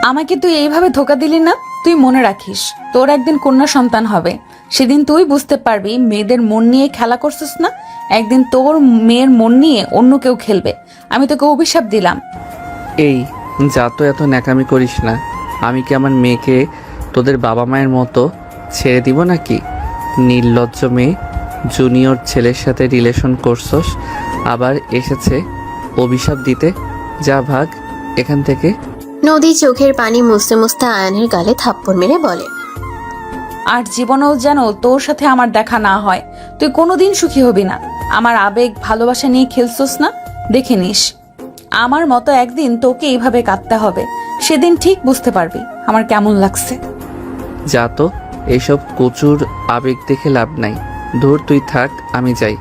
আমাকে তুই এইভাবে ধোকা দিলি না। তুই মনে রাখিস, তোর একদিন কন্যা সন্তান হবে। সেদিন তুই বুঝতে পারবি মেয়েদের মন নিয়ে খেলা করছিস না। একদিন তোর মেয়ের মন নিয়ে অন্য কেউ খেলবে। আমি তোকে অভিশাপ দিলাম। এই যা, তো এত ন্যাকামি করিস না। আমি কি আমার মেয়েকে তোদের বাবা মায়ের মতো ছেড়ে দিব নাকি? নির্লজ্জ মেয়ে, জুনিয়র ছেলের সাথে রিলেশন করছস, আবার এসেছে অভিশাপ দিতে। যা ভাগ এখান থেকে। নদী চোখের পানি মুছতে মুছতে আয়ানের গালে থাপ্পড় মেরে বলে, আর জীবনেও যেন তোর সাথে আমার দেখা না হয়। তুই কোনোদিন সুখী হবি না। আমার আবেগ ভালোবাসা নিয়ে খেলছস না, দেখে নিস। আমার মতো একদিন তোকে এইভাবে কাঁদতে হবে। সেদিন ঠিক বুঝতে পারবি আমার কেমন লাগছে। যা তো, এইসব কচুর আবেগ দেখে লাভ নাই। ধুর, তুই থাক, আমি যাই।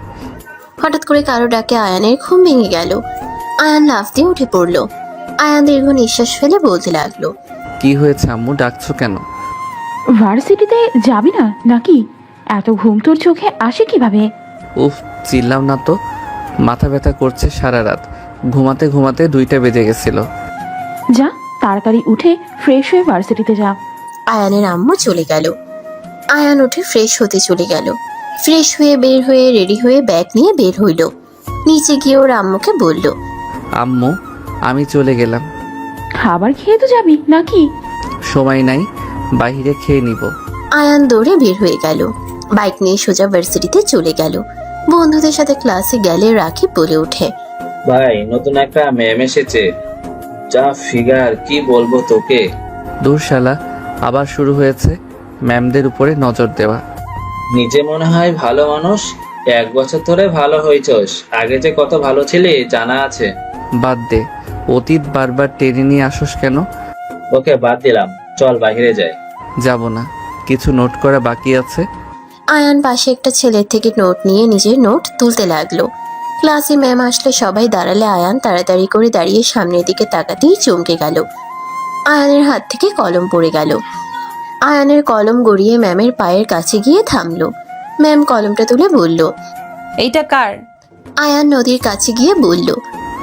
হঠাৎ করে কারো ডাকে আয়ানের ঘুম ভেঙে গেল। আয়ান লাফ দিয়ে উঠে পড়ল। আয়ান দীর্ঘ নিঃশ্বাস ফেলে বলতে লাগলো, কি হয়েছে আম্মু, ডাকছো কেন? ভার্সিটিতে যাবি না নাকি? এত ঘুম তোর চোখে আসে কিভাবে? উফ, চিল্লাম না তো। মাথা ব্যথা করছে সারা রাত। ঘুমাতে ঘুমাতে 2টা বেজে গেছিল। যা, তাড়াতাড়ি উঠে ফ্রেশ হয়ে ভার্সিটিতে যা। আয়ানের আম্মু চলে গেল। আয়ান উঠে ফ্রেশ হতে চলে গেল। ফ্রেশ হয়ে বের হয়ে রেডি হয়ে ব্যাগ নিয়ে বের হইল। নিচে গিয়ে ওর আম্মুকে বলল, আম্মু, আমি চলে গেলাম। খাবার খেয়ে তো যাবি নাকি? সময় নাই, বাইরে খেয়ে নিব। আয়ান দৌড়ে বের হয়ে গেল। বাইক নিয়ে সোজা ভার্সিটিতে চলে গেল। বন্ধুদের সাথে ক্লাসে গেলে রাকিব বলে ওঠে, ভাই, নতুন একটা ম্যাম এসেছে। যা ফিগার, কি বলবো তোকে। দূর শালা, আবার শুরু হয়েছে ম্যামদের উপরে নজর দেওয়া। নিজে মনে হয় ভালো মানুষ, 1 বছর ধরে ভালো হয়েছস। আগে যে কত ভালো ছিলি জানা আছে। বাদ দে, অতীত বারবার টেনে নিয়ে আসোস কেন? ওকে বাদ দিলাম, চল বাইরে যাই। যাব না, কিছু নোট করা বাকি আছে। আয়ান পাশে একটা ছেলের থেকে নোট নিয়ে নিজের নোট তুলতে লাগলো। ক্লাসে ম্যাম আসলে সবাই দাঁড়ালে আয়ান তাড়াতাড়ি করে দাঁড়িয়ে সামনের দিকে তাকাতেই চমকে গেল। আয়ানের হাত থেকে কলম পড়ে গেল। আয়ানের কলম গড়িয়ে ম্যামের পায়ের কাছে গিয়ে থামলো। ম্যাম কলমটা তুলে বলল, এইটা কার? আয়ান নদীর কাছে গিয়ে বলল।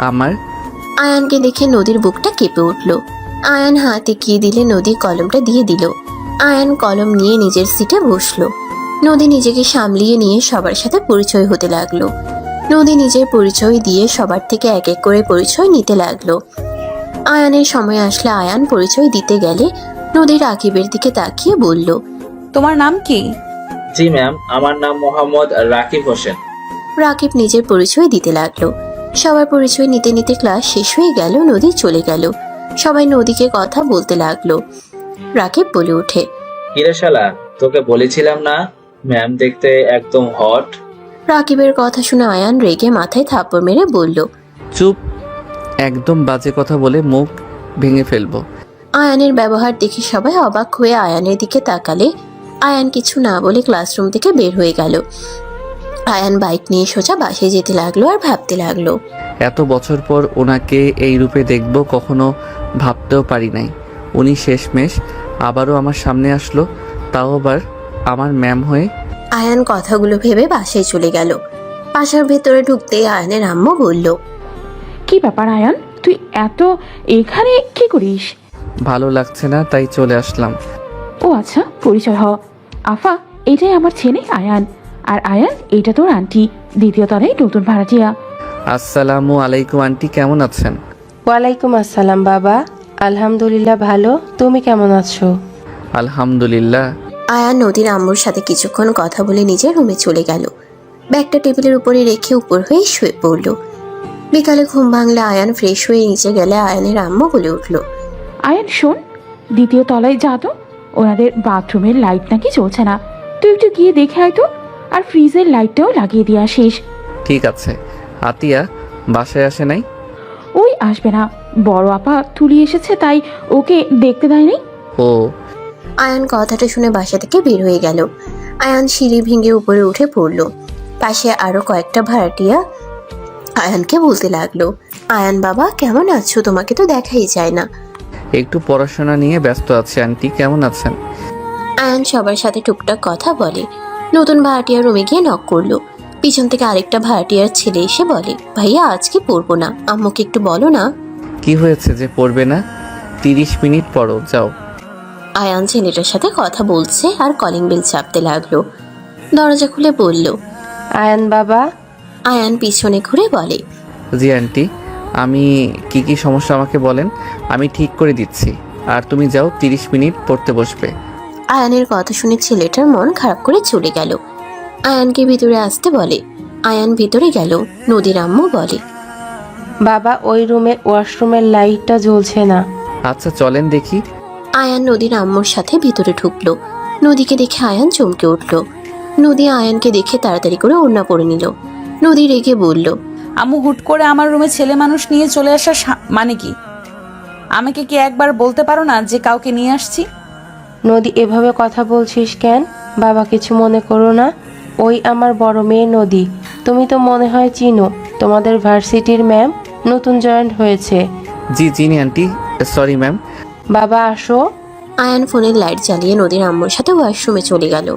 আমার। আয়ানকে দেখে নদীর বুকটা কেঁপে উঠল। আয়ান হাত এগিয়ে দিলে নদী কলমটা দিয়ে দিল। আয়ান কলম নিয়ে নিজের সিটে বসলো। নদী নিজেকে সামলিয়ে নিয়ে সবার সাথে পরিচয় হতে লাগলো। নদী নিজের পরিচয় দিয়ে সবার থেকে এক এক করে পরিচয় নিতে লাগলো। আয়ানের সময় আসলে আয়ান পরিচয় দিতে গেলে নদী রাকিবের দিকে তাকিয়ে বলল, তোমার নাম কি? জি ম্যাম, আমার নাম মোহাম্মদ রাকিব হোসেন। রাকিব নিজের পরিচয় দিতে লাগলো। সবার পরিচয় নিতে নিতে ক্লাস শেষ হয়ে গেল। নদী চলে গেল। সবাই নদীকে কথা বলতে লাগলো। রাকিব বলে ওঠে, কিরে শালা, তোকে বলেছিলাম না ম্যাম দেখতে একদম হট। রাকিবের কথা শুনে আয়ান রেগে মাথায় থাপ্পড় মেরে বলল, চুপ, একদম বাজে কথা বলে মুখ ভেঙে ফেলবো। আয়ানের ব্যবহার দেখে সবাই অবাক হয়ে আয়ানের দিকে তাকালে আয়ান কিছু না বলে ক্লাসরুম থেকে বের হয়ে গেল। আয়ান বাইক নিয়ে সোজা বাসে যেতে লাগলো আর ভাবতে লাগলো, এত বছর পর ওনাকে এই রূপে দেখব কখনো ভাবতেও পারি নাই। উনি শেষমেশ আবারও আমার সামনে আসলো, তাও আবার আমার ম্যাম হয়ে। আয়ান কথাগুলো ভেবে বাসায় চলে গেল। বাসার ভেতরে ঢুকতেই আয়ানের আম্মু বলল, কি ব্যাপার আয়ান, তুই এত এখানে কি করিস? ভালো লাগছে না তাই চলে আসলাম। ও আচ্ছা, পরিচয় হ। আফা, এটাই আমার ছেলে আয়ান। আর আয়ান, এটা তোর আন্টি, দ্বিতীয় তলায় নতুন ভাড়াটিয়া। আসসালামু আলাইকুম আন্টি, কেমন আছেন? ওয়ালাইকুম আসসালাম বাবা। আলহামদুলিল্লাহ ভালো, তুমি কেমন আছো? আলহামদুলিল্লাহ। আয়ান নদীর আম্মুর সাথে কিছুক্ষণ কথা বলে নিজের রুমে চলে গেল। ব্যাগটা টেবিলের উপরে রেখে উপর হয়ে শুয়ে পড়ল। বিকালে ঘুম ভাঙলে আয়ান ফ্রেশ হয়ে নিচে গেলে আয়ানের আম্মু বলে উঠল, আয়ান শোন, দ্বিতীয় তলায় যা তো, ওনাদের বাথরুমের লাইট নাকি চলছে না। তুই একটু গিয়ে দেখে আয় তো, আর ফ্রিজের লাইটটাও লাগিয়ে দিয়ে আসিস। ঠিক আছে। আতিয়া বাসায় আসে নাই? ওই আসবে না, বড় আপা তুলি এসেছে তাই ওকে দেখতে দেয়নি। ও। আয়ান কথাটা শুনে বাসা থেকে বের হয়ে গেল। আয়ান সিঁড়ি ভেঙে উপরে উঠে পড়ল। পাশে আরো কয়েকটা ভাড়াটিয়া আয়ানকে বলতে লাগলো, আয়ান বাবা কেমন আছো, তোমাকে তো দেখাই যায় না। একটু পড়াশোনা নিয়ে ব্যস্ত আছি। আন্টি কেমন আছেন? আয়ান সবার সাথে টুকটাক কথা বলে। নতুন ভাড়াটিয়া রুমে গিয়ে নক করলো। পিছন থেকে আরেকটা ভাড়াটিয়ার ছেলে এসে বলে, ভাইয়া আজকে পড়বো না, আম্মুকে একটু বলো না। কি হয়েছে যে পড়বে না? 30 মিনিট পরও যাও। আয়ান ছেলেটার সাথে কথা বলছে আর কলিং বেল চাপতে লাগলো। দরজা খুলে বলল। আয়ান বাবা। আয়ান পিছনে ঘুরে বলে। জি আন্টি, আমি কি সমস্যা আমাকে বলেন, আমি ঠিক করে দিচ্ছি। আর তুমি যাও, 30 মিনিট পড়তে বসবে। আয়ানের কথা শুনে ছেলেটার মন খারাপ করে চলে গেল। আয়ানকে ভিতরে আসতে বলে। আয়ান ভিতরে গেল। নদীর আম্মু বলে। বাবা ওই রুমে ওয়াশরুমের লাইটটা জ্বলছে না। আচ্ছা চলেন দেখি। আয়ান নদীর আম্মুর সাথে ভিতরে ঢুকলো। নদীকে দেখে আয়ান চমকে উঠল। নদী আয়ানকে দেখে তাড়াতাড়ি করে ওড়না পরে নিল। নদী রেগে বলল। আম্মু হুট করে আমার রুমে ছেলে মানুষ নিয়ে চলে আসার মানে কি? আমাকে কি একবার বলতে পারো না যে কাউকে নিয়ে আসছি? নদী এভাবে কথা বলছিস কেন? বাবা কিছু মনে করো না, ওই আমার বড় মেয়ে নদী। তুমি তো মনে হয় চিনো, তোমাদের ভার্সিটির ম্যাম নতুন জয়েন্ট হয়েছে। জি চিনি আন্টি, সরি ম্যাম। বাবা আসো। আয়ান ফোনের লাইট জ্বালিয়ে নদীর আম্মুর সাথে ওয়াশরুমে চলে গেল।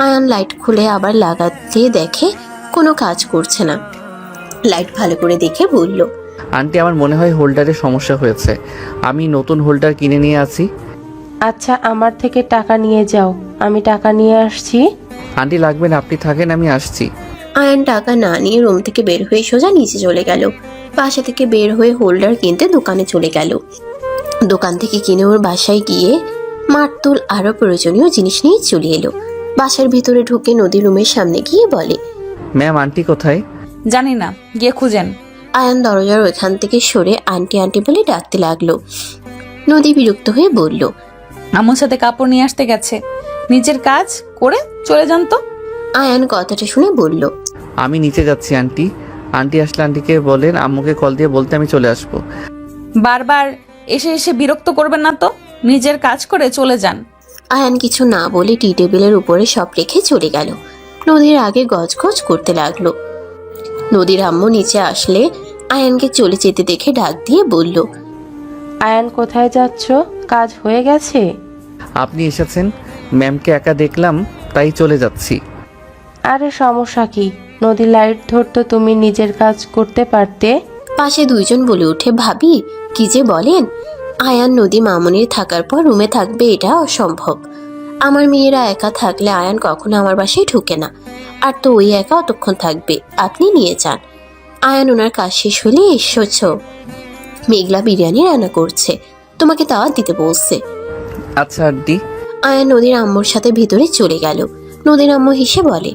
আয়ান লাইট খুলে আবার লাগাতে দেখে কোনো কাজ করছে না। লাইট ভালো করে দেখে বলল। আন্টি আমার মনে হয় হোল্ডারে সমস্যা হয়েছে, আমি নতুন হোল্ডার কিনে নিয়ে আসি। আচ্ছা আমার থেকে টাকা নিয়ে যাও, আমি টাকা নিয়ে আসছি। আন্টি লাগবে না, আপনি থাকেন, আমি আসছি। আয়ান টাকা না নিয়ে রুম থেকে বের হয়ে সোজা নিচে চলে গেল। বাসা থেকে বের হয়ে হোল্ডার কিনতে দোকানে চলে গেল। দোকান থেকে কিনে ওর বাসায় গিয়ে মারতুল আরো প্রয়োজনীয় জিনিস নিয়ে চলে এলো। বাসার ভিতরে ঢুকে নদী রুমের সামনে গিয়ে বলে। ম্যাম আন্টি কোথায়? জানি না, গিয়ে খুঁজেন। আয়ান দরজার ওইখান থেকে সরে আন্টি আন্টি বলে ডাকতে লাগলো। নদী বিরক্ত হয়ে বলল। আম্মুর সাথে কাপড় নিয়ে আসতে গেছে, নিজের কাজ করে চলে যান তো। আয়ান কথাটা শুনে বলল। আমি নিচে যাচ্ছি আন্টি। আন্টি আসলে আন্টিকে বলেন আম্মুকে কল দিয়ে বলতে আমি চলে আসবো। বারবার এসে এসে বিরক্ত করবেন না তো, নিজের কাজ করে চলে যান। আয়ান কিছু না বলে টি টেবিলের উপরে সব রেখে চলে গেল। নদীর আগে গজগজ করতে লাগলো। নদীর আম্মু নিচে আসলে আয়ানকে চলে যেতে দেখে ডাক দিয়ে বলল। আয়ান কোথায় যাচ্ছ? কাজ হয়ে গেছে? আপনি এসেছেন, ম্যামকে একা দেখলাম তাই চলে যাচ্ছি। আরে সমস্যা কি? নদী লাইট ধরতো, তুমি নিজের কাজ করতে পারতে। পাশে দুইজন বলে উঠে। ভাবি কি যে বলেন। আয়ান নদী মামুনির থাকার পর রুমে থাকবে এটা অসম্ভব। আমার মেয়েরা একা থাকলে আয়ান কখনো আমার বাসায় ঢুকে না। আর তো ওই একা অতক্ষণ থাকবে, আপনি নিয়ে যান। আয়ান ওনার কাজ শেষ হলে এসেছ, মেঘলা বিরিয়ানি রান্না করছে, তোমাকে দাওয়াত দিতে বলছে। আচ্ছা আন্টি। আয়ান নদীর আম্মুর সাথে ভিতরে চলে গেল। নদীর আম্মু হেসে বলে।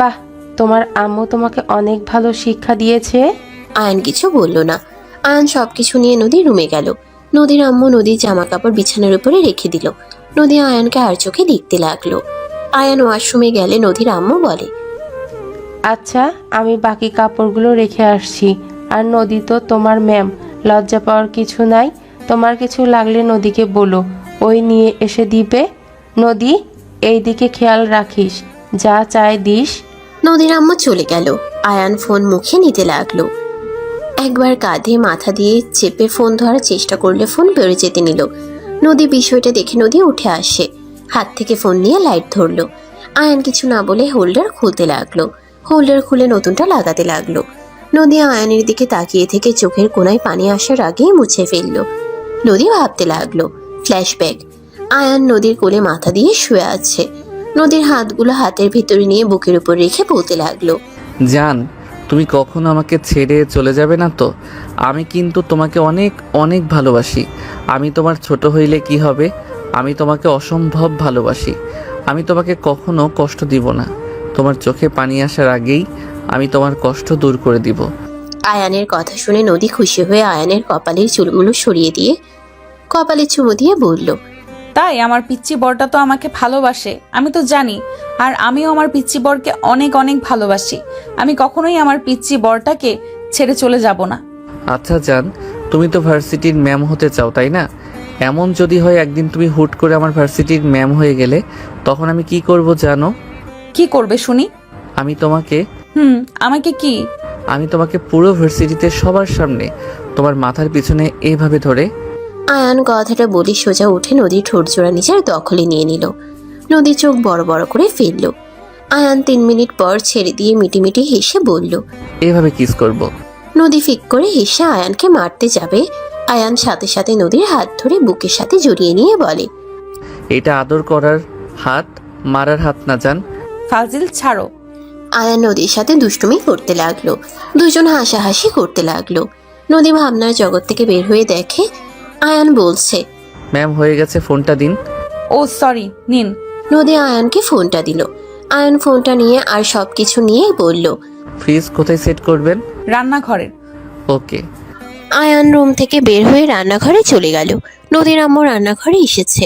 বাহ, তোমার আম্মু তোমাকে অনেক ভালো শিক্ষা দিয়েছে। আয়ান কিছু বলল না। আয়ান সবকিছু নিয়ে নদীর রুমে গেল। নদীর আম্মু নদীর জামা কাপড় বিছানার উপরে রেখে দিল। নদী আয়ানকে আর চোখে দেখতে লাগলো। আয়ান ওয়াশরুমে গেলে নদীর আম্মু বলে। আচ্ছা আমি বাকি কাপড়গুলো রেখে আসছি। আর নদী তো তোমার ম্যাম, লজ্জা পাওয়ার কিছু নাই। তোমার কিছু লাগলে নদীকে বলো, ওই নিয়ে এসে দিবে। নদী এই দিকে খেয়াল রাখিস, যা চায় দিস। নদীর আম্মু চলে গেল। আয়ান ফোন মুখে নিতে লাগলো। একবার কাঁধে মাথা দিয়ে চেপে ফোন ধরার চেষ্টা করলে ফোন বেড়ে যেতে নিল। নদী বিষয়টা দেখে নদী উঠে আসে, হাত থেকে ফোন নিয়ে লাইট ধরলো। আয়ান কিছু না বলে হোল্ডার খুলতে লাগলো। হোল্ডার খুলে নতুনটা লাগাতে লাগলো। নদী আয়ানের দিকে তাকিয়ে থেকে চোখের কোনায় পানি আসার আগেই মুছে ফেললো। নদী ভাবতে লাগলো। ফ্ল্যাশব্যাক। আয়ান নদীর কোলে মাথা দিয়ে শুয়ে আছে। নদীর হাতগুলো হাতের ভিতরে নিয়ে বুকের উপর রেখে বলতে লাগলো। জান, তুমি কখনো আমাকে ছেড়ে চলে যাবে না তো? আমি কিন্তু তোমাকে অনেক অনেক ভালোবাসি। আমি তোমার ছোট হইলে কি হবে, আমি তোমাকে অসম্ভব ভালোবাসি। আমি তোমাকে কখনো কষ্ট দিব না। তোমার চোখে পানি আসার আগেই আমি তোমার কষ্ট দূর করে দিব। আয়ানের কথা শুনে নদী খুশি হয়ে আয়ানের কপালের চুলগুলো সরিয়ে দিয়ে কপালে চুমু দিয়ে বলল। তাই আমার পিচ্চি বরটা তো আমাকে ভালোবাসে, আমি তো জানি। আর আমিও আমার পিচ্চি বরকে অনেক অনেক ভালোবাসি। আমি কখনোই আমার পিচ্চি বরটাকে ছেড়ে চলে যাব না। আচ্ছা জান, তুমি তো ভার্সিটির ম্যাম হতে চাও তাই না? এমন যদি হয় একদিন তুমি হুট করে আমার ভার্সিটির ম্যাম হয়ে গেলে, তখন আমি কি করব জানো? কি করবে শুনি? আমি তোমাকে আমাকে কি? আমি তোমাকে পুরো ভার্সিটিতে সবার সামনে তোমার মাথার পিছনে এইভাবে ধরে। আয়ান কথাটা বলি সোজা উঠে নদীর ঠোঁট জোড়া নিজের দখলে নিয়ে নিল। নদী চোখ বড় বড় করে ফেলল। আয়ান 3 মিনিট পর ছেড়ে দিয়ে মিটিমিটি হেসে বলল। এইভাবে কিস করব। নদী ফিক করে হেসে আয়ানকে মারতে যাবে, আয়ান সাথে সাথে নদীর হাত ধরে বুকের সাথে জড়িয়ে নিয়ে বলে, এটা আদর করার হাত, মারার হাত না জান। ফাজিল ছাড়ো। আয়ান নদীর সাথে দুষ্টুমি করতে লাগলো। দুজন হাসাহাসি করতে লাগলো। নদী ভাবনার জগৎ থেকে বের হয়ে দেখে আয়ান বলছে। ম্যাম হয়ে গেছে, ফোনটা দিন। ও সরি, নিন। নদী আয়ানকে ফোনটা দিল। আয়ান ফোনটা নিয়ে আর সবকিছু নিয়ে বলল, ফ্রিজ কোথায় সেট করবেন? রান্নাঘরের। ওকে। আয়ান রুম থেকে বের হয়ে রান্নাঘরে চলে গেল। নদীর আম্মু রান্নাঘরে এসেছে,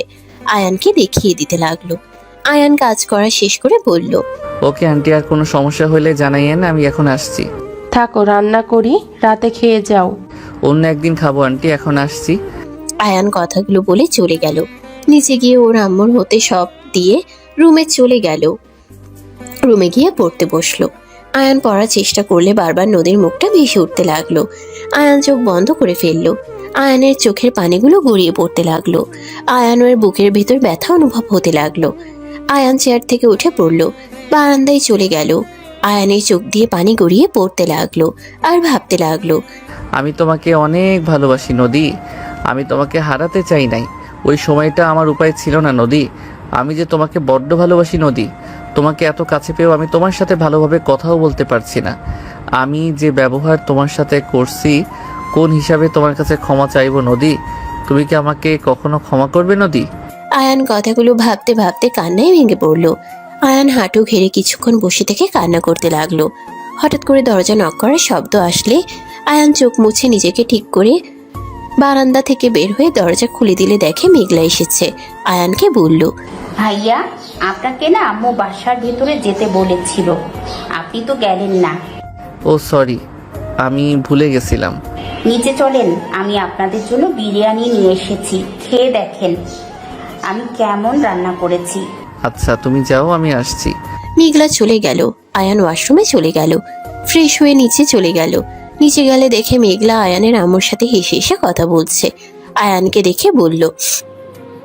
আয়ানকে দেখিয়ে দিতে লাগলো। আয়ান কাজ করা শেষ করে বলল, ওকে আন্টি, আর কোনো সমস্যা হলে জানাইয়েন, আমি এখন আসছি। থাকো, রান্না করি, রাতে খেয়ে যাও। অন্য একদিন খাবো আন্টি, এখন আসছি। আয়ান কথাগুলো বলে চলে গেল। নিচে গিয়ে ওর আম্মুর হতে সব দিয়ে রুমে চলে গেল। রুমে গিয়ে পড়তে বসলো। আয়ান পড়ার চেষ্টা করলে বারবার নদীর মুখটা ভেসে উঠতে লাগলো। আয়ান চোখ বন্ধ করে ফেললো। আয়ানের চোখের পানিগুলো গড়িয়ে পড়তে লাগলো। আয়ানের বুকের ভেতর ব্যথা অনুভব হতে লাগলো। আয়ান চেয়ার থেকে উঠে পড়লো, বারান্দায় চলে গেল। আয়ানের চোখ দিয়ে পানি গড়িয়ে পড়তে লাগলো আর ভাবতে লাগলো, আমি তোমাকে অনেক ভালোবাসি নদী, আমি তোমাকে হারাতে চাই নাই। ওই সময়টা আমার উপায় ছিল না নদী। আমি যে তোমাকে বড্ড ভালোবাসি নদী। তোমাকে এত কাছে পেয়েও আমি তোমার সাথে ভালোভাবে কথাও বলতে পারছি না। আমি যে ব্যবহার তোমার সাথে করছি, কোন হিসাবে তোমার কাছে ক্ষমা চাইবো নদী? তুমি কি আমাকে কখনো ক্ষমা করবে নদী? আয়ান কথাগুলো ভাবতে ভাবতে কান্নায় ভেঙে পড়লো। আয়ান হাঁটু ঘেরে কিছুক্ষণ বসে থেকে কান্না করতে লাগলো। হঠাৎ করে দরজা নক করার শব্দ আসলে আয়ান চোখ মুছে নিজেকে ঠিক করে বারান্দা থেকে বের হয়ে দরজা খুলে দিলে দেখে মেঘলা এসেছে। আয়ানকে বলল, ভাইয়া, আপনাকে না আম্মু বাসার ভেতরে যেতে বলেছিল, আপনি তো গেলেন না। ও সরি, আমি ভুলে গেছিলাম। নিচে চলেন, আমি আপনাদের জন্য বিরিয়ানি নিয়ে এসেছি, খেয়ে দেখেন আমি কেমন রান্না করেছি। আচ্ছা তুমি যাও, আমি আসছি। মেঘলা চলে গেল। আয়ান ওয়াশরুমে চলে গেল। ফ্রেশ হয়ে নিচে চলে গেল। নিচে গেলে দেখে মেঘলা আয়ানের আম্মুর সাথে হেসে হেসে কথা বলছে। আয়ানকে দেখে বলল,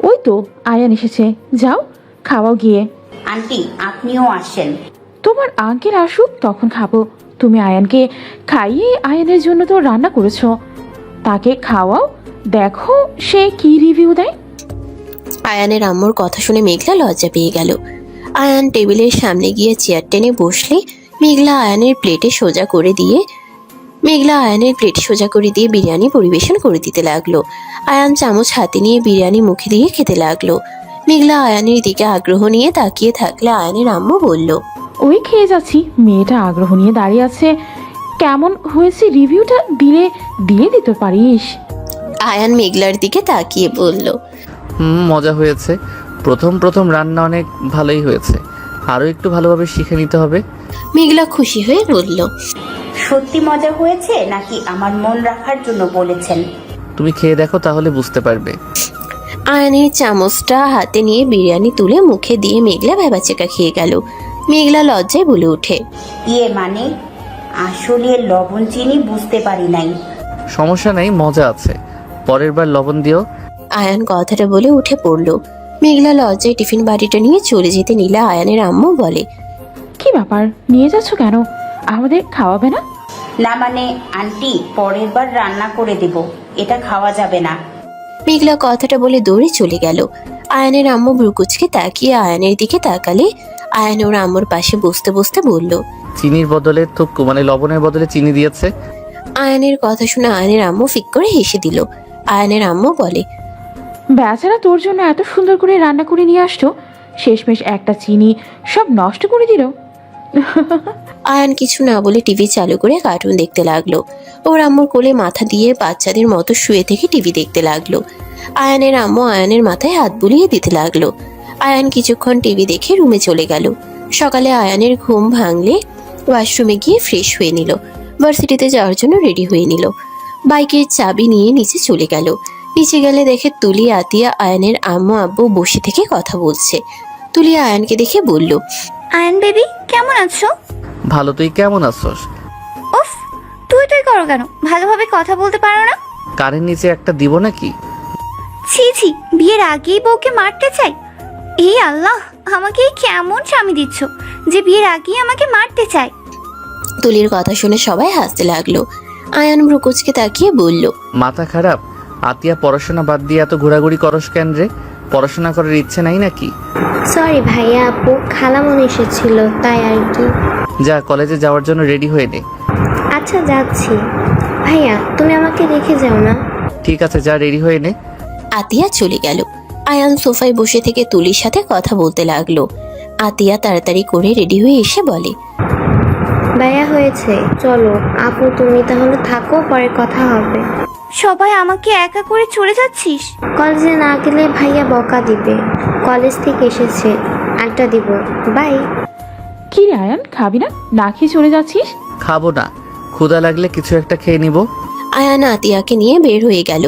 ওই তো আয়ান এসেছে, যাও খাওয়াও গিয়ে। আন্টি আপনিও আসেন। তোমার আঙ্কেল আসুক তখন খাবো। তুমি আয়ানকে খাইয়ে আয়ানের জন্য তো রান্না করেছো, তাকে খাওয়াও, দেখো সে কি রিভিউ দেয়। আয়ানের আম্মুর কথা শুনে মেঘলা লজ্জা পেয়ে গেল। আয়ান টেবিলের সামনে গিয়ে চেয়ার টেনে বসলে মেঘলা আয়ানের প্লেটে সোজা করে দিয়ে বিরিয়ানি পরিবেশন করে দিতে লাগলো। আয়ান চামচ হাতে নিয়ে বিরিয়ানি মুখে দিয়ে খেতে লাগলো। মেঘলা আয়ানের দিকে আগ্রহ নিয়ে তাকিয়ে থাকলে আয়ানের আম্মু বলল, ওই খেয়ে যাচ্ছি, মেয়েটা আগ্রহ নিয়ে দাঁড়িয়ে আছে, কেমন হয়েছে রিভিউটা দিয়ে দিতে পারিস। আয়ান মেঘলার দিকে তাকিয়ে বলল, মজা হয়েছে। প্রথম রান্না অনেক ভালোই হয়েছে, আরও একটু ভালোভাবে শিখে নিতে হবে। মেঘলা খুশি হয়ে বলল, সত্যি মজা হয়েছে নাকি আমার মন রাখার জন্য বলেছেন? তুমি খেয়ে দেখো, তাহলে বুঝতে পারবে। আয়ানের চামচটা হাতে নিয়ে বিরিয়ানি তুলে মুখে দিয়ে মেঘলা ভেবাচেকা খেয়ে গেল। মেঘলা লজ্জায় বলে ওঠে, মানে আসলে লবণ চিনি বুঝতে পারি নাই। সমস্যা নাই, মজা আছে, পরের বার লবণ দিও। আয়ান কথাটা বলে উঠে পড়ল। মেঘলা লজ্জায় টিফিন বাড়িটা নিয়ে চলে যেতে নিলে আয়ানের আম্মু বলে, কি ব্যাপার, নিয়ে যাচ্ছ কেন? আমাদের খাওয়াবে না? না মানে আন্টি, পরের বার রান্না করে দেব, এটা খাওয়া যাবে না। মেঘলা কথাটা বলে দৌড়ে চলে গেল। আয়ানের আম্মু ভ্রুকুচকে তাকিয়ে আয়ানের দিকে তাকালে আয়ান ওর আম্মুর পাশে বসতে বসতে বলল, চিনির বদলে থুক্কু, মানে লবণের বদলে চিনি দিয়েছে। আয়ানের কথা শুনে আয়ানের আম্মু ফিক করে হেসে দিল। আয়ানের আম্মু বলে, বেচারা তোর জন্য এত সুন্দর করে রান্না করে নিয়ে আসতো, শেষমেশ একটা চিনি সব নষ্ট করে দিল। আয়ান কিছু না বলে টিভি চালু করে কার্টুন দেখতে লাগলো। ওর আম্মুর কোলে মাথা দিয়ে বাচ্চাদের মতো শুয়ে থেকে টিভি দেখতে লাগলো। আয়ানের আম্মু আয়ানের মাথায় হাত বুলিয়ে দিতে লাগলো। আয়ান কিছুক্ষণ টিভি দেখে রুমে চলে গেল। সকালে আয়ানের ঘুম ভাঙলে ওয়াশরুমে গিয়ে ফ্রেশ হয়ে নিল। ভার্সিটিতে যাওয়ার জন্য রেডি হয়ে নিল। বাইকের চাবি নিয়ে নিচে চলে গেল। নিচে গেলে দেখে তুলি, আতিয়া, আয়ানের আম্মু আব্বু বসে থেকে কথা বলছে। তুলি আয়ানকে দেখে বলল, আয়ন বেবি কেমন আছো? ভালো, তুই কেমন আছস? উফ, তুই করো কেন? ভালোভাবে কথা বলতে পারো না? কারের নিচে একটা দিব নাকি? ছি ছি, বিয়ের আগেই বউকে মারতে চাই? এই আল্লাহ, আমাকে এই কেমন স্বামী দিচ্ছ যে বিয়ের আগেই আমাকে মারতে চায়? তুলির কথা শুনে সবাই হাসতে লাগলো। আয়ান ভ্রুকুচকে তাকিয়ে বলল, মাথা খারাপ? আতিয়া, পড়াশোনা বাদ দিয়ে এত ঘোরাঘুরি করস কেন রে? পড়াশোনা করার ইচ্ছে নাই নাকি? সরি ভাইয়া, আপু খালামন এসেছিল তাই আর কি। যা, কলেজে যাওয়ার জন্য রেডি হয়ে নে। আচ্ছা যাচ্ছি। ভাইয়া তুমি আমাকে রেখে যাও না। ঠিক আছে, যা, রেডি হয়ে নে। আতিয়া চলে গেল। আয়ান সোফায় বসে থেকে তুলির সাথে কথা বলতে লাগলো। আতিয়া তাড়াতাড়ি করে রেডি হয়ে এসে বলে, ভাইয়া হয়েছে, চলো। আপু তুমি তাহলে থাকো, পরে কথা হবে। সবাই আমাকে একা করে চলে যাচ্ছিস? কলেজে না গেলে ভাইয়া বকা দিবে। কলেজ থেকে এসেছে, আড্ডা দিব। বাই। কি রে আয়ান, খাবি না? না খেয়ে চলে যাচ্ছিস? খাবো না, ক্ষুধা লাগলে কিছু একটা খেয়ে নিব। আয়ান আতিয়াকে নিয়ে বের হয়ে গেল।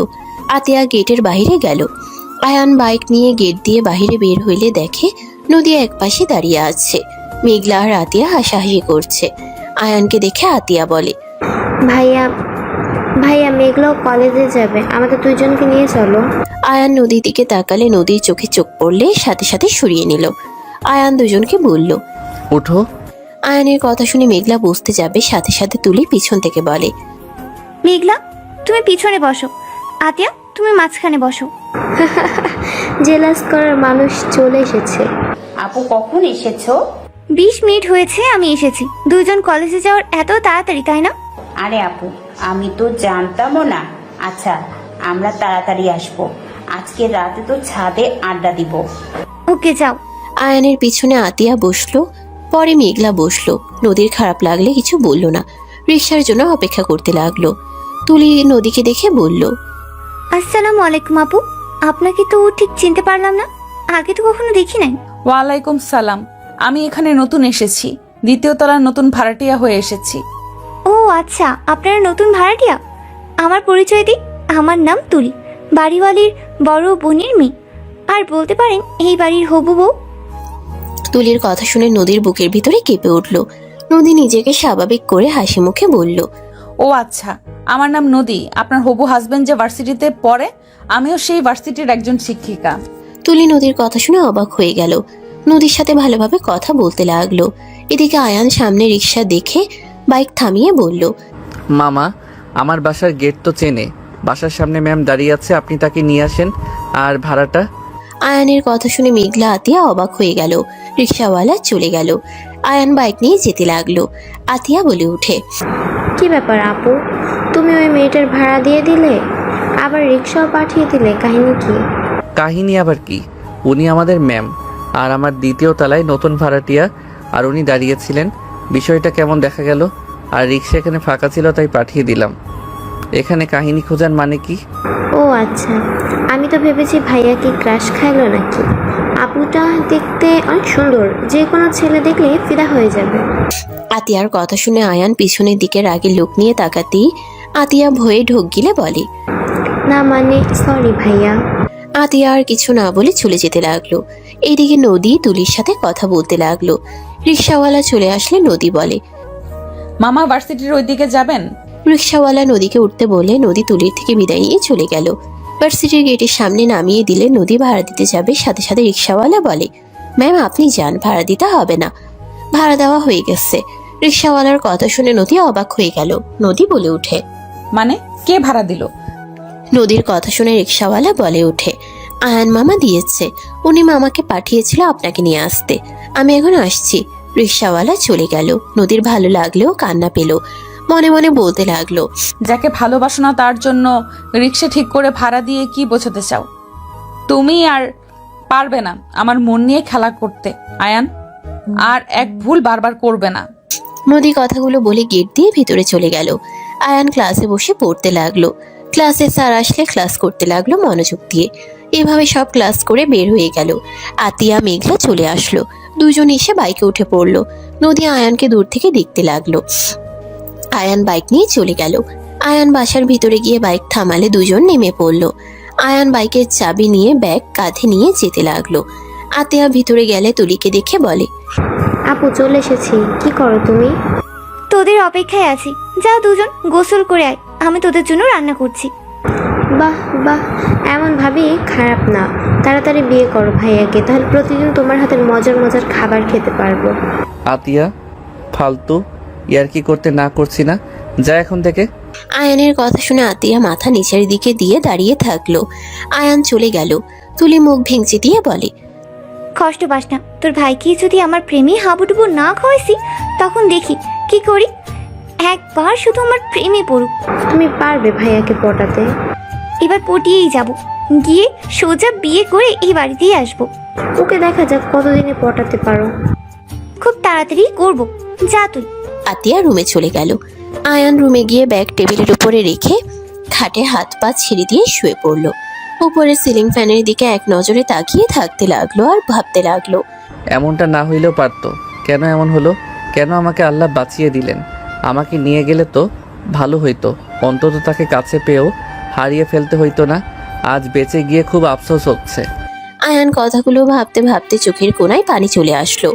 আতিয়া গেটের বাইরে গেল। আয়ান বাইক নিয়ে গেট দিয়ে বাইরে বের হইলে দেখে নদী একপাশে দাঁড়িয়ে আছে। মেঘলা আর আতিয়া হাসাহাসি করছে। আয়ানকে দেখে আতিয়া বলে, ভাইয়া ভাইয়া মেঘলাও কলেজে যাবে, আমাদের দুইজনকে নিয়ে চলো। আয়ান নদীর দিকে তাকালে নদীর চোখে চোখ পড়লে সাথে সাথে সরিয়ে নিল। আয়ান দুজনকে বলল, উঠো। আয়ানের কথা শুনে মেঘলা বসতে যাবে, সাথে সাথে তুলি পিছন থেকে বলে, মেঘলা তুমি পিছনে বসো, আতিয়া তুমি মাঝখানে বসো। জেলাস করার মানুষ চলে এসেছে। আপু কখন এসেছো? 20 মিনিট হয়েছে আমি এসেছি। দুজন কলেজে যাওয়ার এত তাড়াতাড়ি, তাই না? আরে আপু, আমি তো জানতামও না। আচ্ছা, আমরা তাড়াতাড়ি আসবো। আজকে রাতে তো ছাদে আড্ডা দিব। ওকে যাও। আয়ানের পিছনে আতিয়া বসলো, পরে মেঘলা বসলো। নদীর খারাপ লাগলে কিছু বলল না, রিকশার জন্য অপেক্ষা করতে লাগলো। তুলি নদীকে দেখে বলল, আসসালামু আলাইকুম আপু, আপনাকে তো ঠিক চিনতে পারলাম না, আগে তো কখনো দেখি নাই। ওয়ালাইকুম সালাম। আমি এখানে নতুন এসেছি, 2য় তলার নতুন ভাড়াটিয়া হয়ে এসেছি। ও আচ্ছা, আপনারা নতুন ভাড়াটিয়া। আমার পরিচয় দিই, আমার নাম তুলি, বাড়িওয়ালির বড় বোনের মেয়ে, আর বলতে পারেন এই বাড়ির হবু বউ। তুলির কথা শুনে নদীর বুকের ভিতরে কেঁপে উঠল। নদী নিজেকে স্বাভাবিক করে হাসি মুখে বলল, ও আচ্ছা, আমার নাম নদী। আপনার হবু হাজবেন্ড যে ভার্সিটিতে পড়ে, আমিও সেই ভার্সিটির একজন শিক্ষিকা। তুলি নদীর কথা শুনে অবাক হয়ে গেল। নদীর সাথে ভালোভাবে কথা বলতে লাগলো। এদিকে আয়ান সামনে রিক্সা দেখে বাইক থামিয়ে বলল, মামা, আমার বাসার গেট তো চেনে। বাসার সামনে ম্যাম দাঁড়িয়ে আছে, আপনি তাকে নিয়ে আসেন। আর ভাড়াটা? আয়ানের কথা শুনে মেঘলা আতিয়া অবাক হয়ে গেল। রিক্সাওয়ালা চলে গেল। আয়ান বাইক নিয়ে যেতে লাগলো। আতিয়া বলে উঠে, কি ব্যাপার আপু, তুমি ওই মেয়েটার ভাড়া দিয়ে দিলে, আবার রিক্সাও পাঠিয়ে দিলে, কাহিনী কি? কাহিনী আবার কি? উনি আমাদের ম্যাম, আর আমার 2য় তলায় নতুন ভাড়াটিয়া, আর উনি দাঁড়িয়েছিলেন। বিষয়টা কেমন দেখা গেল? আর রিক্সা এখানে ফাঁকা ছিল তাই পাঠিয়ে দিলাম। এখানে কাহিনী খোঁজার মানে কি? ও আচ্ছা, আমি তো ভেবেছি ভাইয়া কি ক্রাশ খাইলো নাকি। আপুটা দেখতে অনেক সুন্দর, যে কোনো ছেলে দেখলে ফিদা হয়ে যাবে। আতিয়ার কথা শুনে আয়ান পিছনের দিকে রাগের লোক নিয়ে তাকাতেই আতিয়া ভয়ে ঢোক গিলে বলে, না মানে সরি ভাইয়া। আতিয়া আর কিছু না বলে চলে যেতে লাগলো। এইদিকে নদী তুলির সাথে কথা বলতে লাগলো। রিক্সাওয়ালা চলে আসলে নদী বলে, মামা ভার্সিটির ওইদিকে যাবেন? রিক্সাওয়ালা নদীকে উঠতে বলে নদী তুলির থেকে বিদায় নিয়ে চলে গেল। ভার্সিটির গেটের সামনে নামিয়ে দিলে নদী ভাড়া দিতে যাবে, সাথে সাথে রিক্সাওয়ালা বলে, ম্যাম আপনি যান, ভাড়া দিতে হবে না, ভাড়া দেওয়া হয়ে গেছে। রিক্সাওয়ালার কথা শুনে নদী অবাক হয়ে গেল। নদী বলে উঠে, মানে কে ভাড়া দিল? নদীর কথা শুনে রিক্সাওয়ালা বলে উঠে, আয়ান মামা দিয়েছে, উনি মামাকে পাঠিয়েছিল আপনাকে নিয়ে আসতে, আমি এখন আসছি। রিক্সাওয়ালা চলে গেল। নদীর ভালো লাগলেও কান্না পেল। মনে মনে বলতে লাগলো, যাকে ভালোবাসো না তার জন্য রিক্সা ঠিক করে ভাড়া দিয়ে কি বোঝাতে চাও? তুমি আর পারবে না আমার মন নিয়ে খেলা করতে, আয়ান। আর এক ভুল বারবার করবে না। নদী কথাগুলো বলে গেট দিয়ে ভিতরে চলে গেল। আয়ান ক্লাসে বসে পড়তে লাগলো। ক্লাসে স্যার আসলে ক্লাস করতে লাগলো মনোযোগ দিয়ে। এভাবে সব ক্লাস করে বের হয়ে গেল। আতিয়া মেঘলা চলে আসলো। দুজন এসে বাইকে উঠে পড়লো। নদী আয়ানকে দূর থেকে দেখতে লাগলো। আয়ান বাইক নিয়ে চলে গেল। আয়ান বাসার ভিতরে গিয়ে বাইক থামালে দুজন নেমে পড়লো। আয়ান বাইকের চাবি নিয়ে ব্যাগ কাঁধে নিয়ে যেতে লাগলো। আতিয়া ভিতরে গেলে তুলিকে দেখে বলে, আপু চলে এসেছি, কি করো তুমি? তোদের অপেক্ষায় আছি, যাও দুজন গোসল করে আয়, আমি তোদের জন্য রান্না করছি। বাহ বাহ, এমন ভাবি খারাপ না। তাড়াতাড়ি বিয়ে করো ভাইয়াকে, তাহলে প্রতিদিন তোমার হাতের মজার মজার খাবার খেতে পারবো। আতিয়া, ফালতু ইয়ার কি করতে না করছি না, যা এখন থেকে। আয়ানের কথা শুনে আতিয়া মাথা নিচের দিকে দিয়ে দাঁড়িয়ে থাকলো। আয়ান চলে গেল। তুলি মুখ ভেঙচি দিয়ে বলে, কষ্ট পাস না, তোর ভাইকে যদি আমার প্রেমে হাবুডুবু না খাওয়াইছি তখন দেখি কি করি। একবার শুধু আমার প্রেমে পড়ুক, তুমি পারবে ভাইয়াকে পটাতে? এবার পটিয়েই যাব, গিয়ে সোজা বিয়ে করে এই বাড়িতেই আসবো। ওকে দেখা যাক কতদিনে পটাতে পারো। খুব তাড়াতাড়ি করব, যা তুই। আতিয়া রুমে চলে গেল। আয়ান রুমে গিয়ে ব্যাগ টেবিলের উপরে রেখে খাটে হাত পা ছেড়ে দিয়ে শুয়ে পড়লো। উপরে সিলিং ফ্যানের দিকে এক নজরে তাকিয়ে থাকতে লাগলো আর ভাবতে লাগলো, এমনটা না হইলেও পারতো। কেন এমন হলো? কেন আমাকে আল্লাহ বাঁচিয়ে দিলেন? আমাকে নিয়ে গেলে তো ভালো হইতো, অন্তত তাকে কাছে পেয়েও হারিয়ে ফেলতে হইতো না। আজ বেঁচে গিয়ে খুব আফসোস হচ্ছে। আয়ান কথাগুলো ভাবতে ভাবতে চোখের কোণায় পানি চলে আসলো।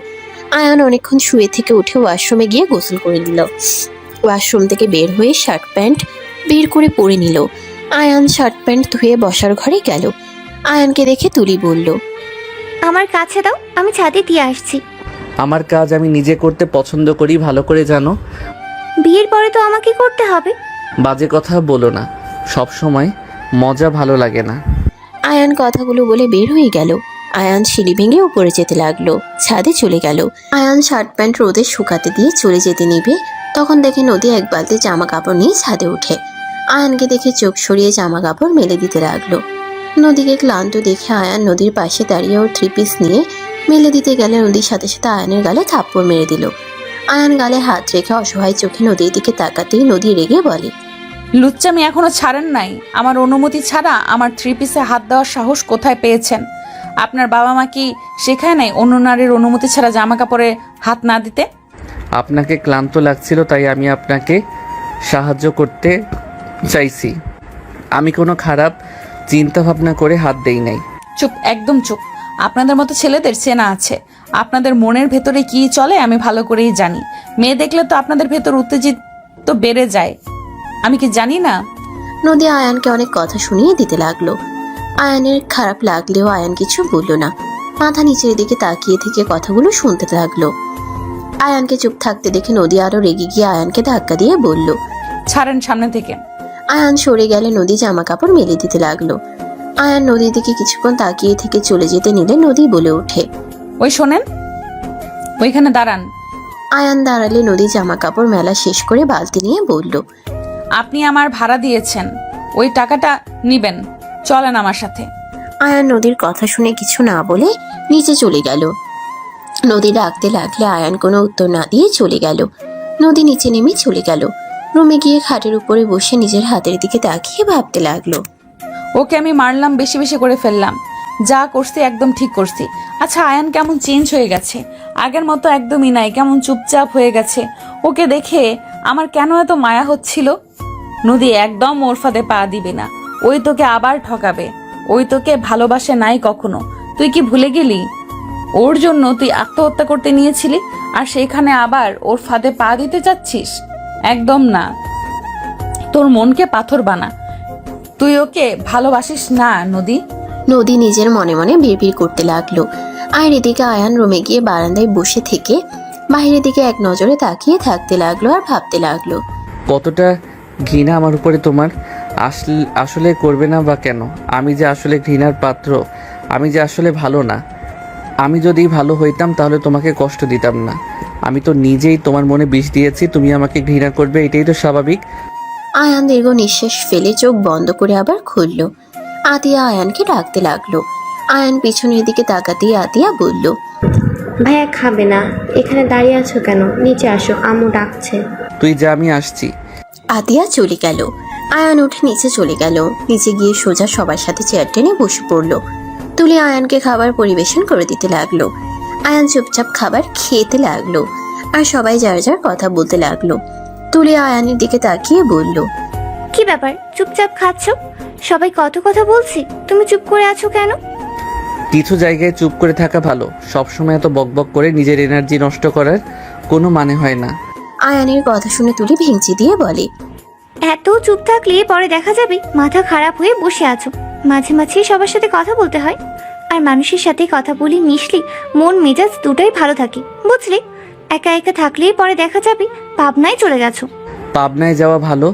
আয়ান অনেকক্ষণ শুয়ে থেকে উঠে ওয়াশরুমে গিয়ে গোসল করে নিল। ওয়াশরুম থেকে বের হয়ে শার্ট প্যান্ট বের করে পরে নিল। আয়ান শার্ট প্যান্ট ধুয়ে বসার ঘরে গেল। আয়ানকে দেখে তুলি বলল, আমার কাছে দাও, আমি ছাদে দিয়ে আসছি। আমার কাজ আমি নিজে করতে পছন্দ করি, ভালো করে জানো। বিয়ের পরে তো আমাকে করতে হবে। বাজে কথা বলো না, সব সময় মজা ভালো লাগে না। আয়ান কথাগুলো বলে বের হয়ে গেল। আয়ান সিঁড়ি ভেঙে উপরে যেতে লাগলো, ছাদে চলে গেল। আয়ান শার্ট প্যান্ট রোদে শুকাতে দিয়ে চলে যেতে নিবে, তখন দেখে নদী এক বালতি জামা কাপড় নিয়ে ছাদে ওঠে। আয়ানকে দেখে চোখ সরিয়ে জামা কাপড় মেলে দিতে লাগলো। নদীকে ক্লান্ত দেখে আয়ান নদীর পাশে দাঁড়িয়ে ওর 3 পিস নিয়ে মেলে দিতে গেলে নদীর সাথে সাথে আয়ানের গালে থাপ্পড় মেরে দিল। আয়ান গালে হাত রেখে অসহায় চোখে নদীর দিকে তাকাতেই নদী রেগে বলে, লুচ্চামি এখনো ছাড়েন নাই? আমার অনুমতি ছাড়া আমার 3 পিসে হাত দেওয়ার সাহস কোথায় পেয়েছেন? আপনার বাবা মা কি শেখায় নাই অন্য নারীর অনুমতি ছাড়া জামা কাপড়ে হাত না দিতে? আপনাকে ক্লান্ত লাগছিল তাই আমি আপনাকে সাহায্য করতে চাইছি। আমি কোনো খারাপ চিন্তা ভাবনা করে হাত দেই নাই। চুপ, একদম চুপ। আপনাদের মতো ছেলেদের চেনা আছে। আপনাদের মনের ভেতরে কি চলে আমি ভালো করেই জানি। মেয়ে দেখলে তো আপনাদের ভেতর উত্তেজিত তো বেড়ে যায়, আমি কি জানি না? নদী আয়ানকে অনেক কথা শুনিয়ে দিতে লাগলো। আয়ানের খারাপ লাগলেও আয়ান কিছু বলল না, মাথা নিচের দিকে তাকিয়ে থেকে কথাগুলো শুনতে লাগলো। আয়ানকে চুপ থাকতে দেখে নদী আরো রেগে গিয়ে আয়ানকে ধাক্কা দিয়ে বলল, ছাড়েন সামনে থেকে। আয়ান সরে গেলে নদী জামা কাপড় মেলে দিতে লাগলো। আয়ান নদীর দিকে কিছুক্ষণ তাকিয়ে থেকে চলে যেতে নিলে নদী বলে ওঠে, ওই শোনেন, ওইখানে দাঁড়ান। আয়ান দাঁড়ালে নদী জামা কাপড় মেলা শেষ করে বালতি নিয়ে বলল, আপনি আমার ভাড়া দিয়েছেন, ওই টাকাটা নিবেন, চলেন আমার সাথে। আয়ান নদীর কথা শুনে কিছু না বলে নিচে চলে গেল। নদী ডাকতে লাগলে আয়ান কোনো উত্তর না দিয়ে চলে গেল। নদী নিচে নেমে চলে গেল। রুমে গিয়ে খাটের উপরে বসে নিজের হাতের দিকে তাকিয়ে ভাবতে লাগলো, ওকে আমি মারলাম, বেশি বেশি করে ফেললাম, যা করছি একদম ঠিক করছি। আচ্ছা আয়ান কেমন চেঞ্জ হয়ে গেছে, আগের মতো একদমই নাই, কেমন চুপচাপ হয়ে গেছে। ওকে দেখে আমার কেন এত মায়া হচ্ছিল। নদী একদম ওর ফাঁদে পা দিবি না, ওই তোকে আবার ঠকাবে। ওই তোকে ভালোবাসে নাই কখনো, তুই কি ভুলে গেলি? ওর জন্য তুই আত্মহত্যা করতে নিয়েছিলি, আর সেখানে আবার ওর ফাঁদে পা দিতে চাচ্ছিস? একদম না, তোর মনকে পাথর বানা। তুই ওকে ভালোবাসিস না নদী। নদী নিজের মনে মনে বিড়বিড় করতে লাগলো। আর এদিকে আয়ান রুমে গিয়ে বারান্দায় বসে থেকে বাইরের দিকে এক নজরে তাকিয়ে থাকতে লাগলো আর ভাবতে লাগলো, কতটা ঘৃণা আমার উপরে তোমার। আসলে করবে না বা কেন? আমি যে আসলে ঘৃণার পাত্র, আমি যে আসলে ভালো না। আমি যদি ভালো হইতাম তাহলে তোমাকে কষ্ট দিতাম না। আমি তো নিজেই তোমার মনে বিষ দিয়েছি, তুমি আমাকে ঘৃণা করবে, এটাই তো স্বাভাবিক। আয়ান দীর্ঘ নিঃশ্বাস ফেলে চোখ বন্ধ করে আবার খুলল। আতিয়া আয়ানকে ডাকতে লাগলো। আয়ান পিছনের দিকে তাকাতেই আতিয়া বলল, ভাইয়া খাবে না, এখানে দাঁড়িয়ে আছো কেন? নিচে আসো, আম্মু ডাকছে। তুই যা, আমি আসছি। আতিয়া চলে গেল। আয়ান উঠে নিচে চলে গেল। নিচে গিয়ে সোজা সবার সাথে চেয়ার টেনে বসে পড়ল। তুলি আয়ানকে খাবার পরিবেশন করে দিতে লাগলো। আয়ান চুপচাপ খাবার খেতে লাগলো আর সবাই যার যার কথা বলতে লাগলো। তুলি আয়ানের দিকে তাকিয়ে বলল, কি ব্যাপার, চুপচাপ খাচ্ছ? সবাই কত কথা বলছি, তুমি চুপ করে আছো কেন? কিছু জায়গায় চুপ করে থাকা ভালো, সবসময় এত বকবক করে নিজের এনার্জি নষ্ট করার কোনো মানে হয় না। আয়ানের কথা শুনে তুলি ভেঙচি দিয়ে বলে, এত চুপ থাকলে পরে দেখা যাবে মাথা খারাপ হয়ে বসে আছো। মাঝে মাঝে সবার সাথে কথা বলতে হয়, আর মানুষের সাথে কথা বলি মিশলে মন মেজাজ দুটাই ভালো থাকে, বুঝলে? একা একা থাকলেই পরে দেখা যাবে ভাবনায় চলে গেছো। পাবনায় যাওয়া ভালো,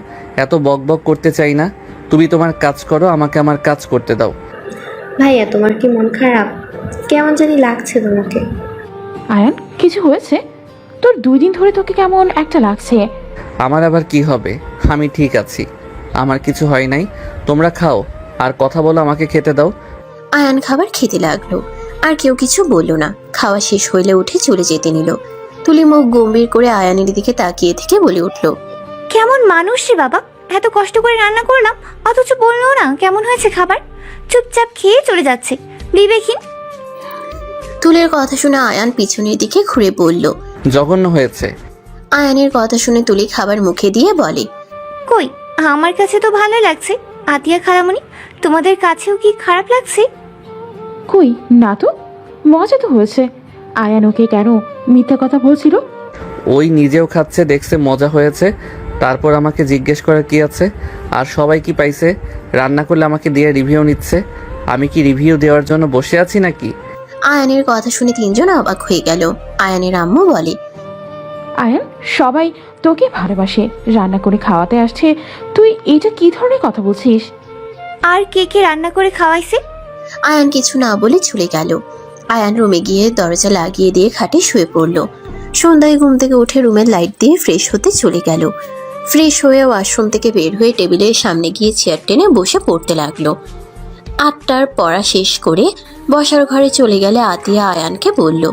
এত বকবক করতে চাই না। তুমি তোমার কাজ করো, আমাকে আমার কাজ করতে দাও। ভাইয়া তোমার কি মন খারাপ? কেমন জানি লাগছে তোমাকে। আয়ান, কিছু হয়েছে? তোর 2 দিন ধরে তোকে কেমন একটা লাগছে। আমার আবার কি হবে? আমি ঠিক আছি, আমার কিছু হয় নাই। তোমরা খাও আর কথা বলো, আমাকে খেতে দাও। আয়ান খাবার খেতে লাগলো, আর কেউ কিছু বলল না। খাওয়া শেষ হইলে উঠে চলে যেতে নিল। তুলি মুখ গম্ভীর করে আয়ানের দিকে তাকিয়ে থেকে বলে উঠল, কেমন মানুষ রে বাবা, এত কষ্ট করে রান্না করলাম অথচ বললো না কেমন হয়েছে খাবার, চুপচাপ খেয়ে চলে যাচ্ছে, বিবেকহীন। তুলির কথা শুনে আয়ান পিছনের দিকে ঘুরে বলল, জঘন্য হয়েছে। আয়ানের কথা শুনে তুলি খাবার মুখে দিয়ে বলে, কই, আমার কাছে তো ভালোই লাগছে। আতিয়া খালামণি, তোমাদের কাছেও কি খারাপ লাগছে? কই না তো, মজা তো হয়েছে। আয়ান ওকে কেন মিথ্যা কথা বলছিল? ওই নিজেও খাচ্ছে, দেখছে মজা হয়েছে, তারপর আমাকে জিজ্ঞেস করার কি আছে? আর সবাই কি পাইছে? রান্না করলে আমাকে দিয়ে রিভিউ নিচ্ছে। আমি কি রিভিউ দেওয়ার জন্য বসে আছি নাকি? আয়ানের কথা শুনে তিনজন অবাক হয়ে গেল। আয়ানের আম্মু বলে, আয়ান, সবাই তোকে ভালোবাসে, রান্না করে খাওয়াতে আসছে, তুই এটা কি ধরনের কথা বলছিস? আর কে কে রান্না করে খাওয়াইছে? আয়ান কিছু না বলে চলে গেল। আয়ান রুমে গিয়ে দরজা লাগিয়ে দিয়ে খাটে শুয়ে পড়ল। সন্ধ্যায় ঘুম থেকে উঠে রুমের লাইট দিয়ে ফ্রেশ হতে চলে গেল। ফ্রেশ হয়ে ওয়াশরুম থেকে বের হয়ে টেবিলের সামনে গিয়ে চেয়ার টেনে বসে পড়তে লাগলো। 8টার পড়া শেষ করে বসার ঘরে চলে গেলে আতিয়া আয়ানকে বলল,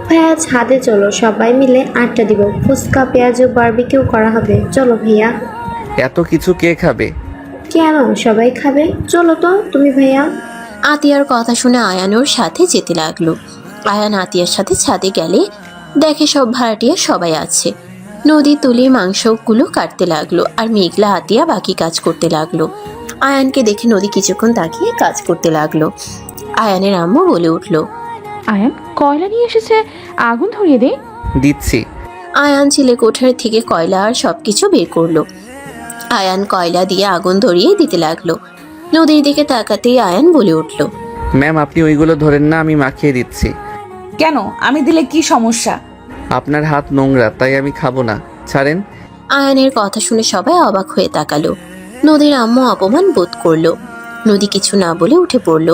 ভাইয়া ছাদে চলো, সবাই মিলে আড্ডা দিব। ফুচকা, পেঁয়াজ ও বারবিকিউ করা হবে। চলো ভাইয়া। এত কিছু কে খাবে? কেন, সবাই খাবে। চলো তো তুমি ভাইয়া। আতিয়ার কথা শুনে আয়ান ওর সাথে যেতে লাগলো। আয়ান আতিয়ার সাথে ছাদে গেলে দেখে সব ভাড়াটিয়া সবাই আছে। নদী তুলি মাংসগুলো কাটতে লাগলো, আর মেঘলা আতিয়া বাকি কাজ করতে লাগলো। আয়ানকে দেখে নদী কিছুক্ষণ তাকিয়ে কাজ করতে লাগলো। আয়ানের আম্মু বলে উঠল, আয়ান, কয়লা নিয়ে এসেছে, আগুন ধরিয়ে দে। দিচ্ছি। আয়ান ছেলে কোঠার থেকে কয়লা আর সবকিছু বের করলো। আয়ান কয়লা দিয়ে আগুন ধরিয়ে দিতে লাগলো। নদীর দিকে তাকাতেই আয়ান বলে উঠল, ম্যাম, আপনি ওইগুলো ধরেন না, আমি মাখিয়ে দিচ্ছি। কেন? আমি দিলে কি সমস্যা? আপনার হাত নোংরা, তাই আমি খাবো না, ছাড়েন। আয়ানের কথা শুনে সবাই অবাক হয়ে তাকালো। নদীর আম্মু অপমান বোধ করলো। নদী কিছু না বলে উঠে পড়লো।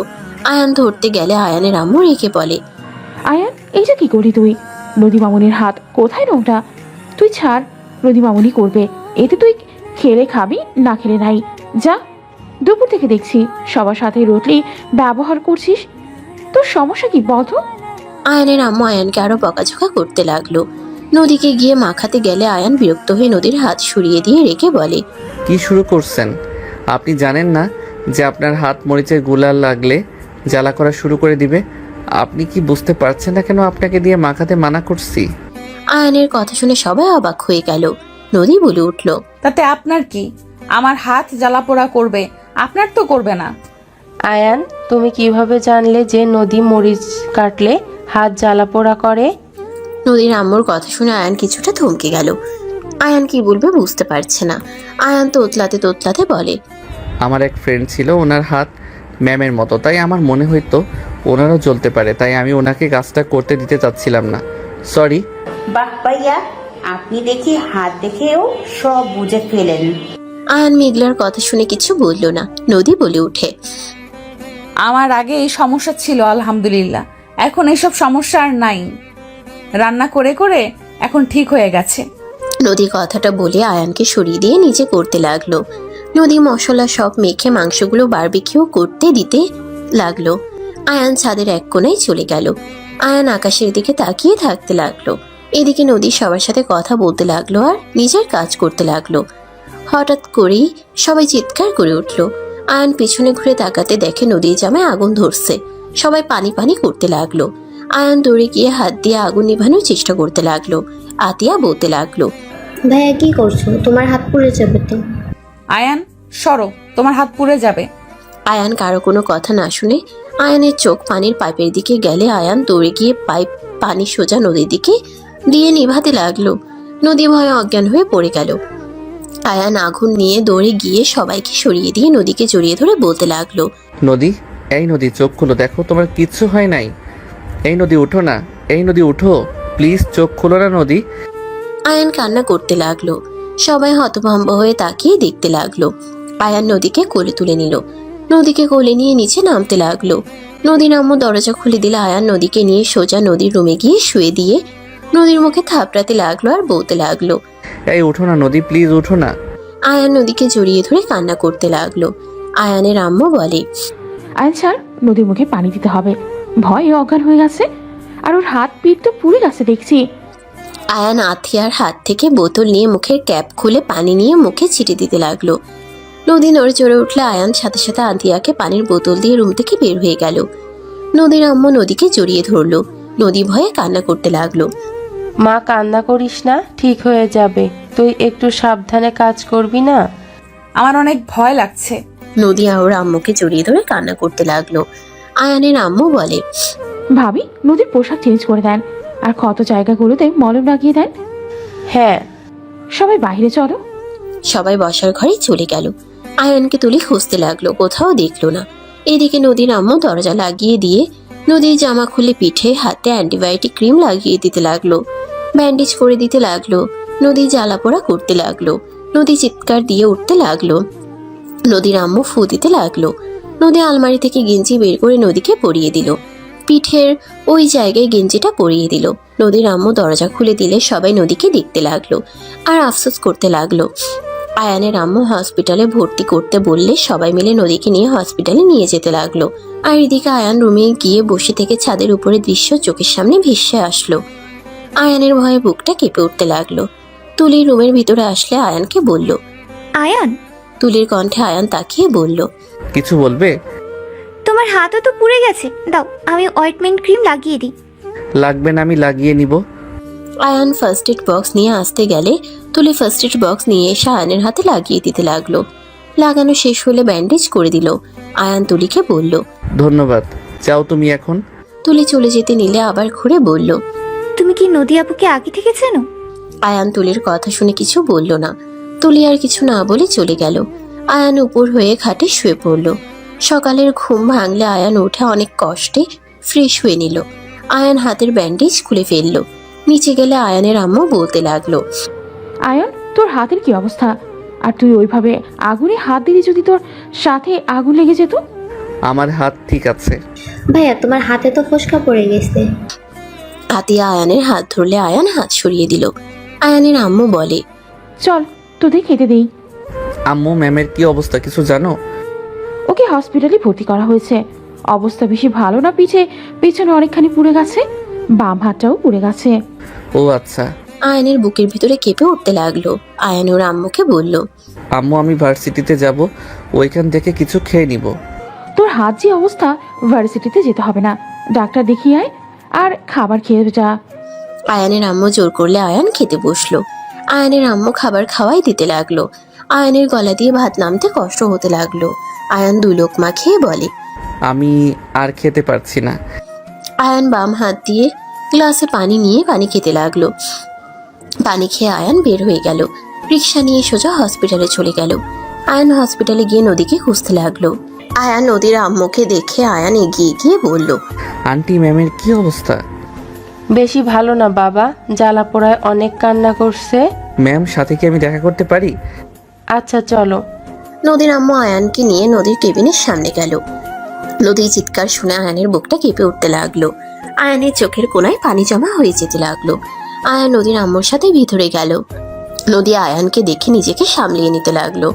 আয়ান ধরতে গেলে আয়ানের আম্মু রেখে বলে, আয়ান, এইটা কি করলি তুই? নদী মামুনির হাত কোথায় নোংরা? তুই ছাড়, নদী মামুনি করবে, এতে তুই খেলে খাবি, না খেলে নাই। যা, দুপুর থেকে দেখছি সবার সাথে রোটলি ব্যবহার করছিস, তোর সমস্যা কি বলতো? আয়ানের আম্মু আয়ানকে আরো বকাঝকা করতে লাগলো। নদীকে গিয়ে মাখাতে গেলে আয়ান বিরক্ত হয়ে নদীর হাত সরিয়ে দিয়ে রেখে বলে, কি শুরু করছেন? আপনি জানেন না যে আপনার হাত মরিচের গুলাল লাগলে জ্বালা করা শুরু করে দিবে? আপনি কি বুঝতে পারছেন না কেন আপনাকে দিয়ে মাখাতে মানা করছি? আয়ানের কথা শুনে সবাই অবাক হয়ে গেল। নদী বলে উঠল, তাতে আপনার কি? আমার হাত জ্বালা পোড়া করবে, আপনার তো করবে না। আয়ান, তুমি কিভাবে জানলে যে নদী মরিচ কাটলে হাত জ্বালা পোড়া করে? নদীর আম্মুর কথা শুনে আয়ান কিছুটা থমকে গেল। আয়ান কি বলবে বুঝতে পারছে না। আয়ান তোতলাতে তোতলাতে বলে, আমার এক ফ্রেন্ড ছিল, ওনার হাত ম্যামের মতো, তাই আমার মনে হইতো ওনারও জ্বলতে পারে, তাই আমি ওনাকে কাজটা করতে দিতে চাচ্ছিলাম না। সরি। বাহ ভাইয়া, আপনি দেখি হাত দেখেও সব বুঝে ফেলেন। আয়ান মেঘলার কথা শুনে কিছু বলল না। নদী বলে উঠে, আমার আগে এই সমস্যা ছিল, আলহামদুলিল্লাহ, এখন এসব সমস্যা আর নাই। রান্না করে করে এখন ঠিক হয়ে গেছে। নদী কথাটা বলে আয়ানকে সরিয়ে দিয়ে নিচে করতে লাগলো। নদী মশলা সব মেখে মাংসগুলো বারবিকিউ করতে দিতে লাগলো। আয়ান ছাদের এক কোণায় চলে গেল। আয়ান আকাশের দিকে তাকিয়ে থাকতে লাগলো। এদিকে নদী সবার সাথে কথা বলতে লাগলো আর নিজের কাজ করতে লাগলো। হঠাৎ করেই সবাই চিৎকার করে উঠলো। আয়ান পিছনে ঘুরে তাকাতে দেখে নদীর জামায় আগুন ধরছে। সবাই পানি পানি করতে লাগলো। আয়ান দৌড়ে গিয়ে হাত দিয়ে আগুন নিভানোর চেষ্টা করতে লাগলো। আতিয়া বলতে লাগলো, ভাইয়া কি করছো? তোমার হাত পুড়ে যাবে তো। আয়ান, সরো, তোমার হাত পুড়ে যাবে। আয়ান কারো কোনো কথা না শুনে আয়ানের চোখ পানির পাইপের দিকে গেলে আয়ান দৌড়ে গিয়ে পাইপ পানি সোজা নদীর দিকে দিয়ে নিভাতে লাগলো। নদী ভয়ে অজ্ঞান হয়ে পড়ে গেল। আয়ান আগুন নিয়ে দৌড়ে গিয়ে সবাইকে সরিয়ে দিয়ে নদীকে জড়িয়ে ধরে বলতে লাগলো, নদী, এই নদী, চোখ খুলো, দেখো তোমার কিচ্ছু হয় নাই। এই নদী উঠো না, এই নদী উঠো, প্লিজ চোখ খুলো না নদী। আয়ান কান্না করতে লাগলো। সবাই হতভম্ব হয়ে তাকিয়ে দেখতে লাগলো। আয়ান নদীকে কোলে তুলে নিল, নদীকে কোলে নিয়ে নিচে নামতে লাগলো। নদীর আম্মু দরজা খুলে দিলে আয়ান নদীকে নিয়ে সোজা নদীর রুমে গিয়ে শুয়ে দিয়ে নদীর মুখে থাপড়াতে লাগলো আর বলতে লাগলো, এই উঠো না নদী, প্লিজ উঠো না। আয়ান নদীকে জড়িয়ে ধরে কান্না করতে লাগলো। আয়ানের আম্মু বলে, আয়ন স্যার, নদীর মুখে পানি দিতে হবে, ভয়ে অজ্ঞান হয়ে গেছে, আর ওর হাত পিঠ তো পুড়ে গেছে দেখছি। আয়ান আথিয়ার হাত থেকে বোতল নিয়ে মুখের ক্যাপ খুলে পানি নিয়ে মুখে ছিটে দিতে লাগলো। নদী নড়ে চড়ে উঠলে আয়ান সাথে সাথে আথিয়াকে পানির বোতল দিয়ে রুম থেকে বের হয়ে গেল। নদীর আম্মু নদীকে জড়িয়ে ধরলো। নদী ভয়ে কান্না করতে লাগলো। মা, কান্না করিস না, ঠিক হয়ে যাবে। তুই একটু সাবধানে কাজ করবি না? আমার অনেক ভয় লাগছে। নদী ওর আম্মুকে জড়িয়ে ধরে কান্না করতে লাগলো। আয়ানের আম্মু বলে, ভাবি, নদীর পোশাক চেঞ্জ করে দেন আর ক্ষত জায়গাগুলোতে মলম লাগিয়ে দেন। হ্যাঁ। সবাই বাইরে চলো। সবাই বসার ঘরে চলে গেল। আয়ানকে তুলে খুঁজতে লাগলো, কোথাও দেখলো না। এদিকে নদীর আম্মু দরজা লাগিয়ে দিয়ে নদীর জামা খুলে পিঠে হাতে অ্যান্টিবায়োটিক ক্রিম লাগিয়ে দিতে লাগলো, ব্যান্ডেজ করে দিতে লাগলো। নদী জ্বালা পোড়া করতে লাগলো। নদী চিৎকার দিয়ে উঠতে লাগলো। নদীর আম্মু ফু দিতে লাগলো। নদী আলমারি থেকে গেঞ্জি বের করে নদীকে পরিয়ে দিল। পিঠের ওই জায়গায় গেঞ্জিটা পরিয়ে দিল। নদীর আম্মু দরজা খুলে দিলে সবাই নদীকে দেখতে লাগলো আর আফসোস করতে লাগলো। আয়ানের আম্মু হসপিটালে ভর্তি করতে বললে সবাই মিলে নদীকে নিয়ে হসপিটালে নিয়ে যেতে লাগলো। আর এদিকে আয়ান রুমে গিয়ে বসে থেকে ছাদের উপরে দৃশ্য চোখের সামনে ভেসে আসলো। আয়ানের ভয়ে বুকটা কেঁপে উঠতে লাগলো। তুলি রুমের ভিতরে আসলে আয়ানকে বলল, আয়ান, তুলির কণ্ঠে আয়ান তাকিয়ে বলল, কিছু বলবে? তোমার হাতও তো পুড়ে গেছে, দাও আমি অয়েন্টমেন্ট ক্রিম লাগিয়ে দিই। লাগবে না, আমি লাগিয়ে নিব। আয়ান ফার্স্ট এড বক্স নিয়ে আসতে গেলে তুলি ফার্স্ট এড বক্স নিয়ে এসে আয়ানের হাতে লাগিয়ে দিতে লাগলো। লাগানো শেষ হলে ব্যান্ডেজ করে দিল। আয়ান তুলিকে বলল, ধন্যবাদ, যাও তুমি এখন। তুলি চলে যেতে নিলে আবার ঘুরে বলল, তুমি কি নদী আপুকে আগে থেকে চেনো? আয়ান তুলির কথা শুনে কিছু বলল না। তুলি আর কিছু না বলে চলে গেল। আয়ান উপর হয়ে খাটে শুয়ে পড়ল। সকালের ঘুম ভাঙলে আয়ান উঠে অনেক কষ্টে ফ্রেশ হয়ে নিল। আয়ান হাতের ব্যান্ডেজ খুলে ফেলল। নিচে গেলে আয়ানের আম্মু বলতে লাগলো, আয়ন, তোর হাতের কি অবস্থা? আর তুই ওইভাবে আগুনে হাত দিলি, যদি তোর সাথে আগুন লেগে যেত? আমার হাত ঠিক আছে। ভাইয়া, তোমার হাতে তো ফোসকা পড়ে গেছে। আতিয়া আয়ানের হাত ধরলে আয়ান হাত সরিয়ে দিল। আয়ানের আম্মু বলে, চল তোদের খেতে দেই। আম্মু, ম্যামের কি অবস্থা কিছু জানো? ওকে হসপিটালে ভর্তি করা হয়েছে। অবস্থা বেশি ভালো না, পিছনে অনেকখানি পুড়ে গেছে, বাম হাতটাও পুড়ে গেছে। ও আচ্ছা। আয়ানের বুকের ভিতরে কেঁপে উঠতে লাগলো। আয়ান ওর আম্মুকে বলল, আম্মু, আমি ভার্সিটিতে যাব, ওইখান থেকে কিছু খেয়ে নিব। তোর হাত যে অবস্থা, ভার্সিটিতে যেতে হবে না, ডাক্তার দেখিয়ে আয় আর খাবার খেয়ে যা। আয়ানের আম্মু জোর করলে আয়ান খেতে বসলো। আয়ানের আম্মু খাবার খাওয়াই দিতে লাগলো। আয়ানের গলা দিয়ে ভাত নামতে কষ্ট হতে লাগলো। আয়ান 2 লোকমা খেয়ে বলে, আমি আর খেতে পারছি না। আয়ান বাম হাত দিয়ে গ্লাসে পানি নিয়ে পানি খেতে লাগলো। পানি খেয়ে আয়ান বের হয়ে গেল। রিক্সা নিয়ে সোজা হসপিটালে চলে গেল। আয়ান হসপিটালে গিয়ে নদীকে খুঁজতে লাগলো। আয়ান নদীর আম্মুকে দেখে আয়ান এগিয়ে গিয়ে বলল, আন্টি, ম্যামের কি অবস্থা? বেশি ভালো না বাবা, জ্বালা পোড়ায় অনেক কান্না করছে। ম্যাম, সাথে কি আমি দেখা করতে পারি? আচ্ছা চলো। নদীর আম্মু আয়ানকে নিয়ে নদীর কেবিনের সামনে গেল। নদীর চিৎকার শুনে আয়ানের বুকটা কেঁপে উঠতে লাগলো। আয়ানের চোখের কোণায় পানি জমা হয়ে যেতে লাগলো। আয়ান নদীর আম্মুর সাথে ভিতরে গেল। নদী আয়ানকে দেখে নিজেকে সামলিয়ে নিতে লাগলো।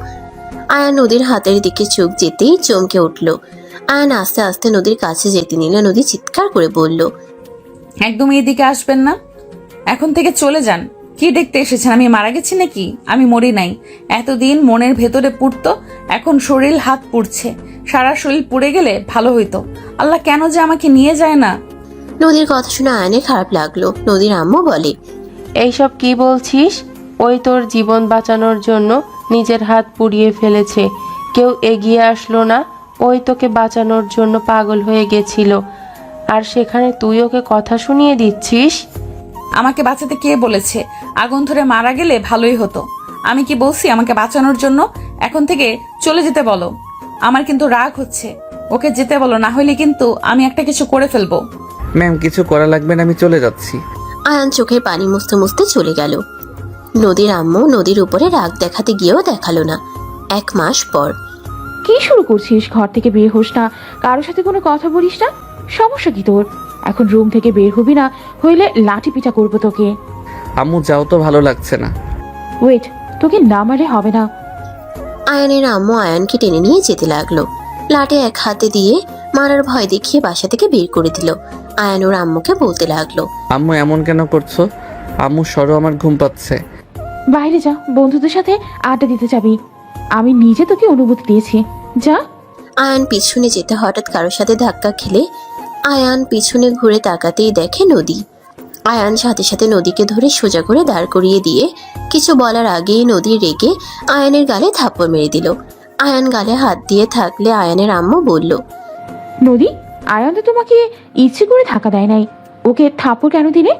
আয়ান নদীর হাতের দিকে চোখ যেতেই চমকে উঠল। আয়ান আস্তে আস্তে নদীর কাছে যেতে নিলে নদী চিৎকার করে বলল, একদম এদিকে আসবেন না, এখন থেকে চলে যান। কি দেখতে এসেছেন? আমি মারা গেছি নাকি? আমি মরি নাই। এতদিন মনের ভেতরে পুড়তো, এখন শরীর হাত পুড়ছে। সারা শরীর পুড়ে গেলে ভালো হইতো। আল্লাহ কেন যে আমাকে নিয়ে যায় না। নদীর কথা শুনে আয়ানের খারাপ লাগলো। নদীর আম্মু বলে, এইসব কি বলছিস? ওই তোর জীবন বাঁচানোর জন্য নিজের হাত পুড়িয়ে ফেলেছে, কেউ এগিয়ে আসলো না। ওই তোকে বাঁচানোর জন্য পাগল হয়ে গেছিল, আর সেখানে তুই ওকে কথা শুনিয়ে দিচ্ছিস? আমাকে বাঁচাতে কে বলেছে? আগুন ধরে মারা গেলে ভালোই হতো। আমি কি বলছি আমাকে বাঁচানোর জন্য? এখন থেকে চলে যেতে বলো। আমার কিন্তু রাগ হচ্ছে। ওকে যেতে বলো, না হলে কিন্তু আমি একটা কিছু করে ফেলবো। ম্যাম, কিছু করা লাগবে না, আমি চলে যাচ্ছি। আয়ান চোখের পানি মুছতে মুছতে চলে গেল। নদীর আম্মু নদীর উপরে রাগ দেখাতে গিয়েও দেখালো না। 1 মাস পর। কি শুরু করছিস? ঘর থেকে বের হোস না, কারোর সাথে কোনো কথা বলিস না, সমস্যা কি তোর? এখন রুম থেকে বের হবি না, হইলে লাঠি পিটা করবো তোকে। আম্মু যাও তো, ভালো লাগছে না। ওয়েট, তোকে না মারে হবে না। আয়ানের আম্মু আয়ানকে টেনে নিয়ে যেতে লাগলো। লাঠি এক হাতে দিয়ে মারার ভয় দেখিয়ে বাসা থেকে বের করে দিল। আয়ান ওর আম্মুকে বলতে লাগলো, আম্মু এমন কেন করছো? আম্মু সরো, আমার ঘুম পাচ্ছে। বাইরে যা, বন্ধুদের সাথে আড্ডা দিতে যাবি। আমি নিজে তোকে অনুমতি দিয়েছি, যা। আয়ান পিছনে যেতে হঠাৎ কারোর সাথে ধাক্কা খেলে আয়ান পিছনে ঘুরে তাকাতেই দেখে নদী। আয়ান সাথে সাথে নদীকে ধরে সোজা করে দাঁড় করিয়ে দিয়ে কিছু বলার আগেই নদী রেগে আয়ানের গালে থাপ্পড় মেরে দিল। আয়ান গালে হাত দিয়ে থাকলে আয়ানের আম্মু বলল, নদী, আয়ান তো তোমাকে ইচ্ছে করে ধাক্কা দেয় নাই, ওকে থাপ্পড় কেন দিলে?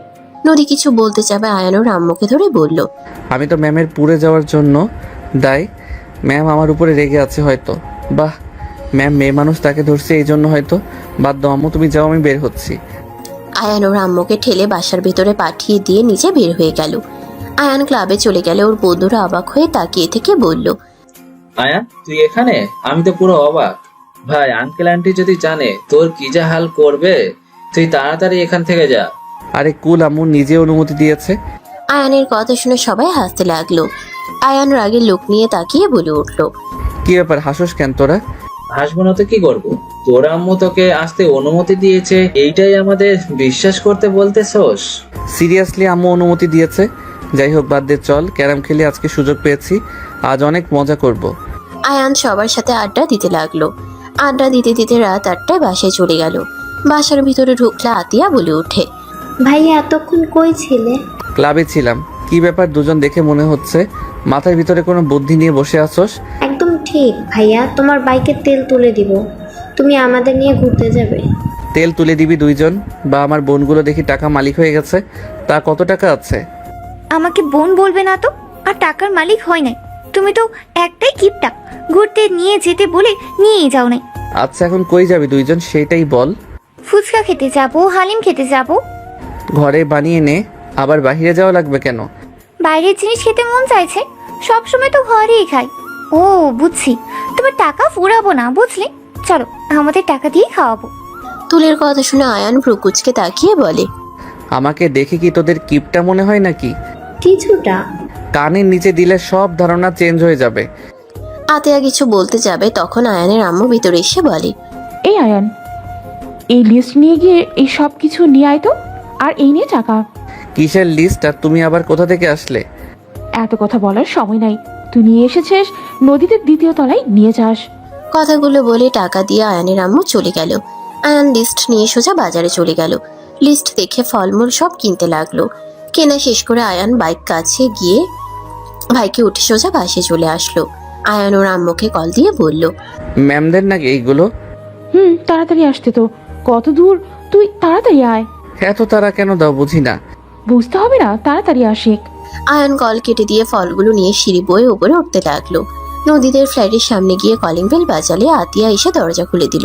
নদী কিছু বলতে যাবে আয়ান ওর আম্মুকে ধরে বলল, আমি তো ম্যামের পুড়ে যাওয়ার জন্য দায়। ম্যাম আমার উপরে রেগে আছে হয়তো। বাহ, ম্যাম মেয়ে মানুষ, তাকে ধরছে এই জন্য হয়তো। বাদ দাও আম্মু, তুমি যাও, আমি বের হচ্ছি। আয়ান ওর আম্মুকে ঠেলে বাসার ভেতরে পাঠিয়ে দিয়ে নিচে বের হয়ে গেল। আয়ান ক্লাবে চলে গেলে ওর বন্ধুরা অবাক হয়ে তাকিয়ে থেকে বলল, আয়ান তুই এখানে? আমি তো পুরো অবাক। ভাই, আঙ্কেল আন্টি যদি জানে তোর কি যা হাল করবে, তুই তাড়াতাড়ি এখান থেকে যা। আরে কুল, আম্মু নিজে অনুমতি দিয়েছে। আয়ানের কথা শুনে সবাই হাসতে লাগলো। আয়ান রাগের লোক নিয়ে তাকিয়ে বলে উঠল, কি ব্যাপার, হাসোস কেন তোরা? হাসবো না তো কি করবো? তোর আম্মু তোকে আসতে অনুমতি দিয়েছে, এইটাই আমাদের বিশ্বাস করতে বলতেছোস? সিরিয়াসলি আম্মু অনুমতি দিয়েছে। যাই হোক, বাদ দে, চল ক্যারাম খেলে, আজকে সুযোগ পেয়েছি, আজ অনেক মজা করব। আয়ান সবার সাথে আড্ডা দিতে লাগলো। আড্ডা দিতে দিতে রাত 8টায় বাসায় চলে গেল। বাসার ভিতরে ঢুকলে আতিয়া বলে ওঠে, ভাইয়া এতক্ষণ কই ছিলে? ক্লাবে ছিলাম। কি ব্যাপার, দুজন দেখে মনে হচ্ছে মাথার ভিতরে কোনো বুদ্ধি নিয়ে বসে আছোস। একদম ঠিক ভাইয়া, তোমার বাইকে তেল তুলে দিব, তুমি আমাদের নিয়ে ঘুরতে যাবে। তেল তুলে দিবি দুইজন? বা আমার বোনগুলো দেখি টাকা মালিক হয়ে গেছে। তা কত টাকা আছে? আমাকে বোন বলবে না তো, আর টাকার মালিক হয় নাই। তুমি তো একটাই কিপটা, ঘুরতে নিয়ে যেতে বলে নিয়েই যাও নাই। আচ্ছা, এখন কই যাবি দুইজন সেটাই বল। ফুচকা খেতে যাবো, হালিম খেতে যাবো। ঘরে বানিয়ে নে, আবার বাইরে যাওয়া লাগবে কেন? বাইরের জিনিস খেতে মন চাইছে, সবসময় তো ঘরেই খাই। ও বুঝছি, তোমার টাকা ফুরাবো না বুঝলি, চলো আমাদের টাকা দিয়ে খাওয়াবো। তুলের কথা শুনে আয়ান ভ্রুকুচকে তাকিয়ে বলে, আমাকে দেখে কি তোদের কিপটা মনে হয় নাকি? কিছুটা। কানের নিচে দিলে সব ধারণা চেঞ্জ হয়ে যাবে। আতিয়া কিছু বলতে যাবে তখন আয়ানের আম্মু ভিতরে এসে বলে, এই আয়ান, এই লিস্ট নিয়ে গিয়ে এই সব কিছু নিয়ে আয় তো, আর এই নিয়ে টাকা। কিসের লিস্ট? আর তুমি আবার কোথা থেকে আসলে? এত কথা বলার সময় নাই, তুই নিয়ে এসেছিস, নদীতে 2য় তলায় নিয়ে যাস। কথাগুলো বলে টাকা দিয়ে আয়ানের আম্মু চলে গেল। আয়ান লিস্ট নিয়ে সোজা বাজারে চলে গেল। লিস্ট দেখে ফলমূল সব কিনতে লাগলো। কেনা শেষ করে আয়ান বাইক কাছে গিয়ে ভাইকে উঠে সোজা বাসে চলে আসলো। আয়ান ওর আম্মুকে কল দিয়ে বলল, ম্যামদের নাকি এইগুলো? তাড়াতাড়ি আসতে তো, কত দূর, তুই তাড়াতাড়ি আয়। এত তারা কেন দাও বুঝি না। বুঝতে হবে না, তাড়াতাড়ি আসিক। আয়ান কল কেটে দিয়ে ফলগুলো নিয়ে সিঁড়ি বয়ে উপরে উঠতে লাগলো। নদীদের ফ্ল্যাটের সামনে গিয়ে কলিং বেল বাজালে আতিয়া এসে দরজা খুলে দিল।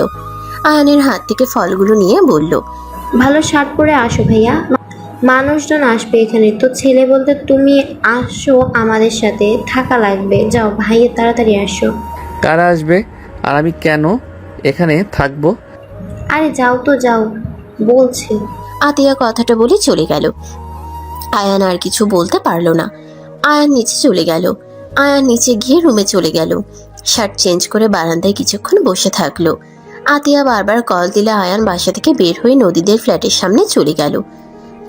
আয়ানের হাত থেকে ফলগুলো নিয়ে বলল, ভালো শার্ট পরে আসো ভাইয়া, মানুষজন আসবে এখানে, তো ছেলে বলতে তুমি আসো, আমাদের সাথে থাকা লাগবে। যাও ভাইয়া, তাড়াতাড়ি আসো। কারা আসবে আর আমি কেন এখানে থাকবো? আরে যাও তো, যাও বলছি। আতিয়া কথাটা বলে চলে গেল। আয়ান আর কিছু বলতে পারলো না। আয়ান নিচে চলে গেল। আয়ান নিচে গিয়ে রুমে চলে গেল। শার্ট চেঞ্জ করে বারান্দায় কিছুক্ষণ বসে থাকলো। আতিয়া বারবার কল দিলে আয়ান বাসা থেকে বের হয়ে নদীদের ফ্ল্যাটের সামনে চলে গেল।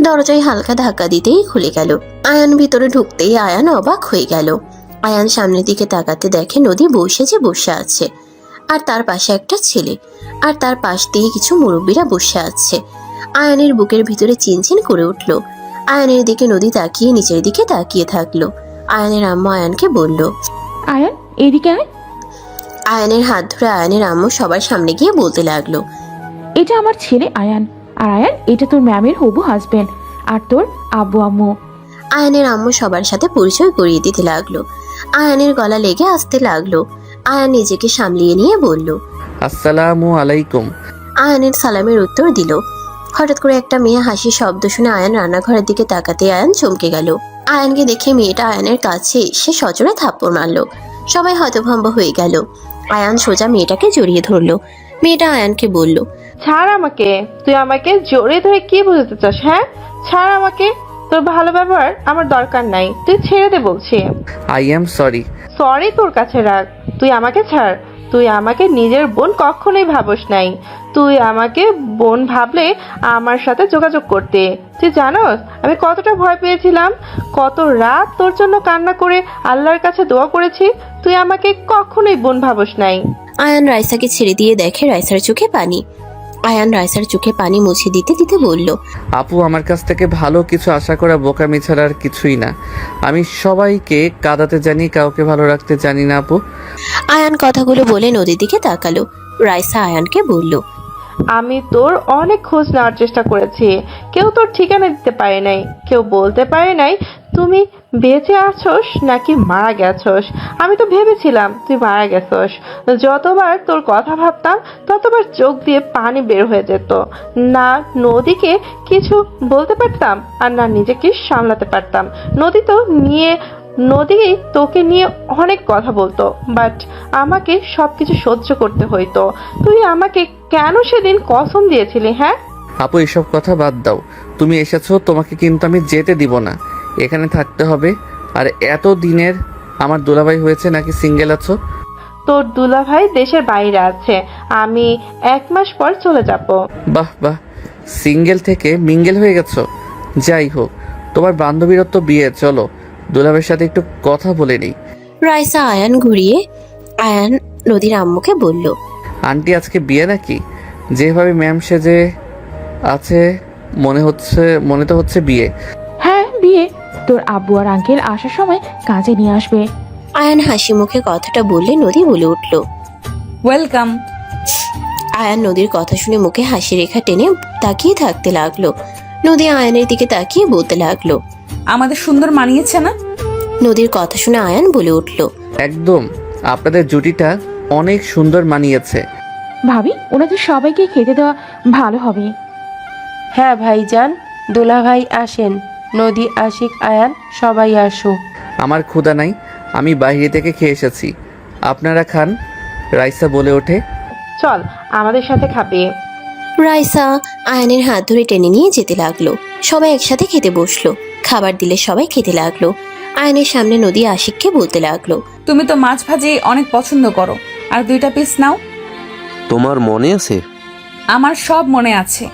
দরজায় হালকা ধাক্কা দিতেই খুলে গেল। আয়ান ভিতরে ঢুকতেই আয়ান অবাক হয়ে গেল। আয়ান সামনের দিকে তাকাতে দেখে নদী বসে আছে, আর তার পাশে একটা ছেলে, আর তার পাশ দিয়ে কিছু মুরব্বীরা বসে আছে। আয়ানের বুকের ভিতরে চিনচিন করে উঠল। আয়ানের দিকে নদী তাকিয়ে নিচের দিকে তাকিয়ে থাকলো। আয়ানের আম্মু আয়ানকে বলল, আয়ান এদিকে আয়। আয়ানের হাত ধরে আয়ানের আম্মু সবার সামনে গিয়ে বলতে লাগলো, এটা আমার ছেলে আয়ান, আর আয়ান এটা তোর ম্যামের হবু হাজবেন্ড, আর তোর আব্বু আম্মু। আয়ানের আম্মু সবার সাথে পরিচয় করিয়ে দিতে লাগলো। আয়ানের গলা লেগে আসতে লাগলো। আয়ান নিজেকে সামলিয়ে নিয়ে বলল, আসসালামু আলাইকুম। আয়ানের সালামের উত্তর দিল। হঠাৎ করে একটা মেয়ে হাসির শব্দ শুনে আয়ান রান্নাঘরের দিকে তাকাতে আয়ান চমকে গেল। আয়ানকে দেখে মেয়েটা আয়ানের কাছে এসে সজোরে থাপ্পড় মারলো। সবাই হতভম্ব হয়ে গেল। আয়ান সোজা মেয়েটাকে জড়িয়ে ধরলো। মেয়েটা আয়ানকে বলল, ছাড় আমাকে, তুই আমাকে জড়িয়ে ধরে কি বুঝতে চাস? হ্যাঁ, ছাড় আমাকে, তোর ভালো ব্যবহার আমার দরকার নাই, তুই ছেড়ে দে বলছি। I am sorry. সরি তোর কাছে রাখ, তুই আমাকে ছাড়। তুই আমাকে নিজের বোন কখনোই ভাবস নাই। তুই আমাকে বোন ভাবলে আমার সাথে যোগাযোগ করতে। তুই জানোস আমি কতটা ভয় পেয়েছিলাম, কত রাত তোর জন্য কান্না করে আল্লাহর কাছে দোয়া করেছি। তুই আমাকে কখনোই বোন ভাবস নাই। আয়ান রাইসাকে ছেড়ে দিয়ে দেখে রাইসার চোখে পানি। আয়ান রাইসার চোখে পানি মুছে দিতে দিতে বলল, আপু, আমার কাছ থেকে ভালো কিছু আশা করা বোকামি ছাড়া আর কিছুই না। আমি সবাইকে কাঁদাতে জানি, কাউকে ভালো রাখতে জানি না আপু। আয়ান কথাগুলো বলে নদীর দিকে তাকালো। রাইসা আয়ানকে বলল, আমি তোর অনেক খোঁজ নেওয়ার চেষ্টা করেছি, কেউ তোর ঠিকানা দিতে পারে নাই, কেউ বলতে পারে নাই তুমি বেঁচে আছোস নাকি মারা গেছোস। আমি তো ভেবেছিলাম তুই মারা গেছোস। যতবার তোর কথা ভাবতাম ততবার চোখ দিয়ে পানি বের হয়ে যেত। না নদীকে কিছু বলতে পারতাম আর না নিজেকে সামলাতে পারতাম। নদী তোকে নিয়ে অনেক কথা বলতো, বাট আমাকে সবকিছু সহ্য করতে হইতো। তুই আমাকে কেন সেদিন কসম দিয়েছিলি? হ্যাঁ আপু, এসব কথা বাদ দাও। তুমি এসেছো, তোমাকে কিন্তু আমি যেতে দিব না, এখানে থাকতে হবে। আর এত দিনের আমার দুলাভাই হয়েছে নাকি সিঙ্গেল আছো? তোর দুলাভাই দেশের বাইরে আছে, আমি 1 মাস পর চলে যাব। বাহ বাহ, সিঙ্গেল থেকে মিঙ্গেল হয়ে গেছো। যাই হোক, তোমার বান্ধবীর তো বিয়ে, চলো দুলাভাইয়ের সাথে একটু কথা বলে নিই। রাইসা আয়ান ঘুরিয়ে আয়ান নদীর আম্মুকে বলল, আন্টি আজকে বিয়ে নাকি? যেভাবে ম্যাম সেজে আছে মনে তো হচ্ছে বিয়ে। হ্যাঁ বিয়ে, তোর আব্বু আর আঙ্কেল আসার সময় কাজে নিয়ে আসবে। আয়ান হাসি মুখে কথাটা বললে নদী বলে উঠল। ওয়েলকাম। আয়ান নদীর কথা শুনে মুখে হাসি রেখা টেনে তাকিয়ে থাকতে লাগলো। নদী আয়ানের দিকে তাকিয়ে বলতে লাগলো, আমাদের সুন্দর মানিয়েছে না? নদীর কথা শুনে আয়ান বলে উঠল, একদম, আপনাদের জুটিটা অনেক সুন্দর মানিয়েছে। ভাবি ওনাদের সবাইকে খেতে দেওয়া ভালো হবে। হ্যাঁ ভাইজান, দুলাভাই আসেন, নদী, আশিক, আয়ান সবাই আসো। আমার ক্ষুধা নাই, আমি বাইরে থেকে খেয়ে এসেছি, আপনারা খান। রাইসা বলে ওঠে, চল আমাদের সাথে খাবে। রাইসা আয়ানের হাত ধরে টেনে নিয়ে যেতে লাগলো। সবাই একসাথে খেতে বসলো। খাবার দিলে সবাই খেতে লাগলো। আয়ানের সামনে নদী আশিককে বলতে লাগলো, তুমি তো মাছ ভাজি অনেক পছন্দ করো, আর 2টা পিস নাও। তোমার মনে আছে? আমার সব মনে আছে।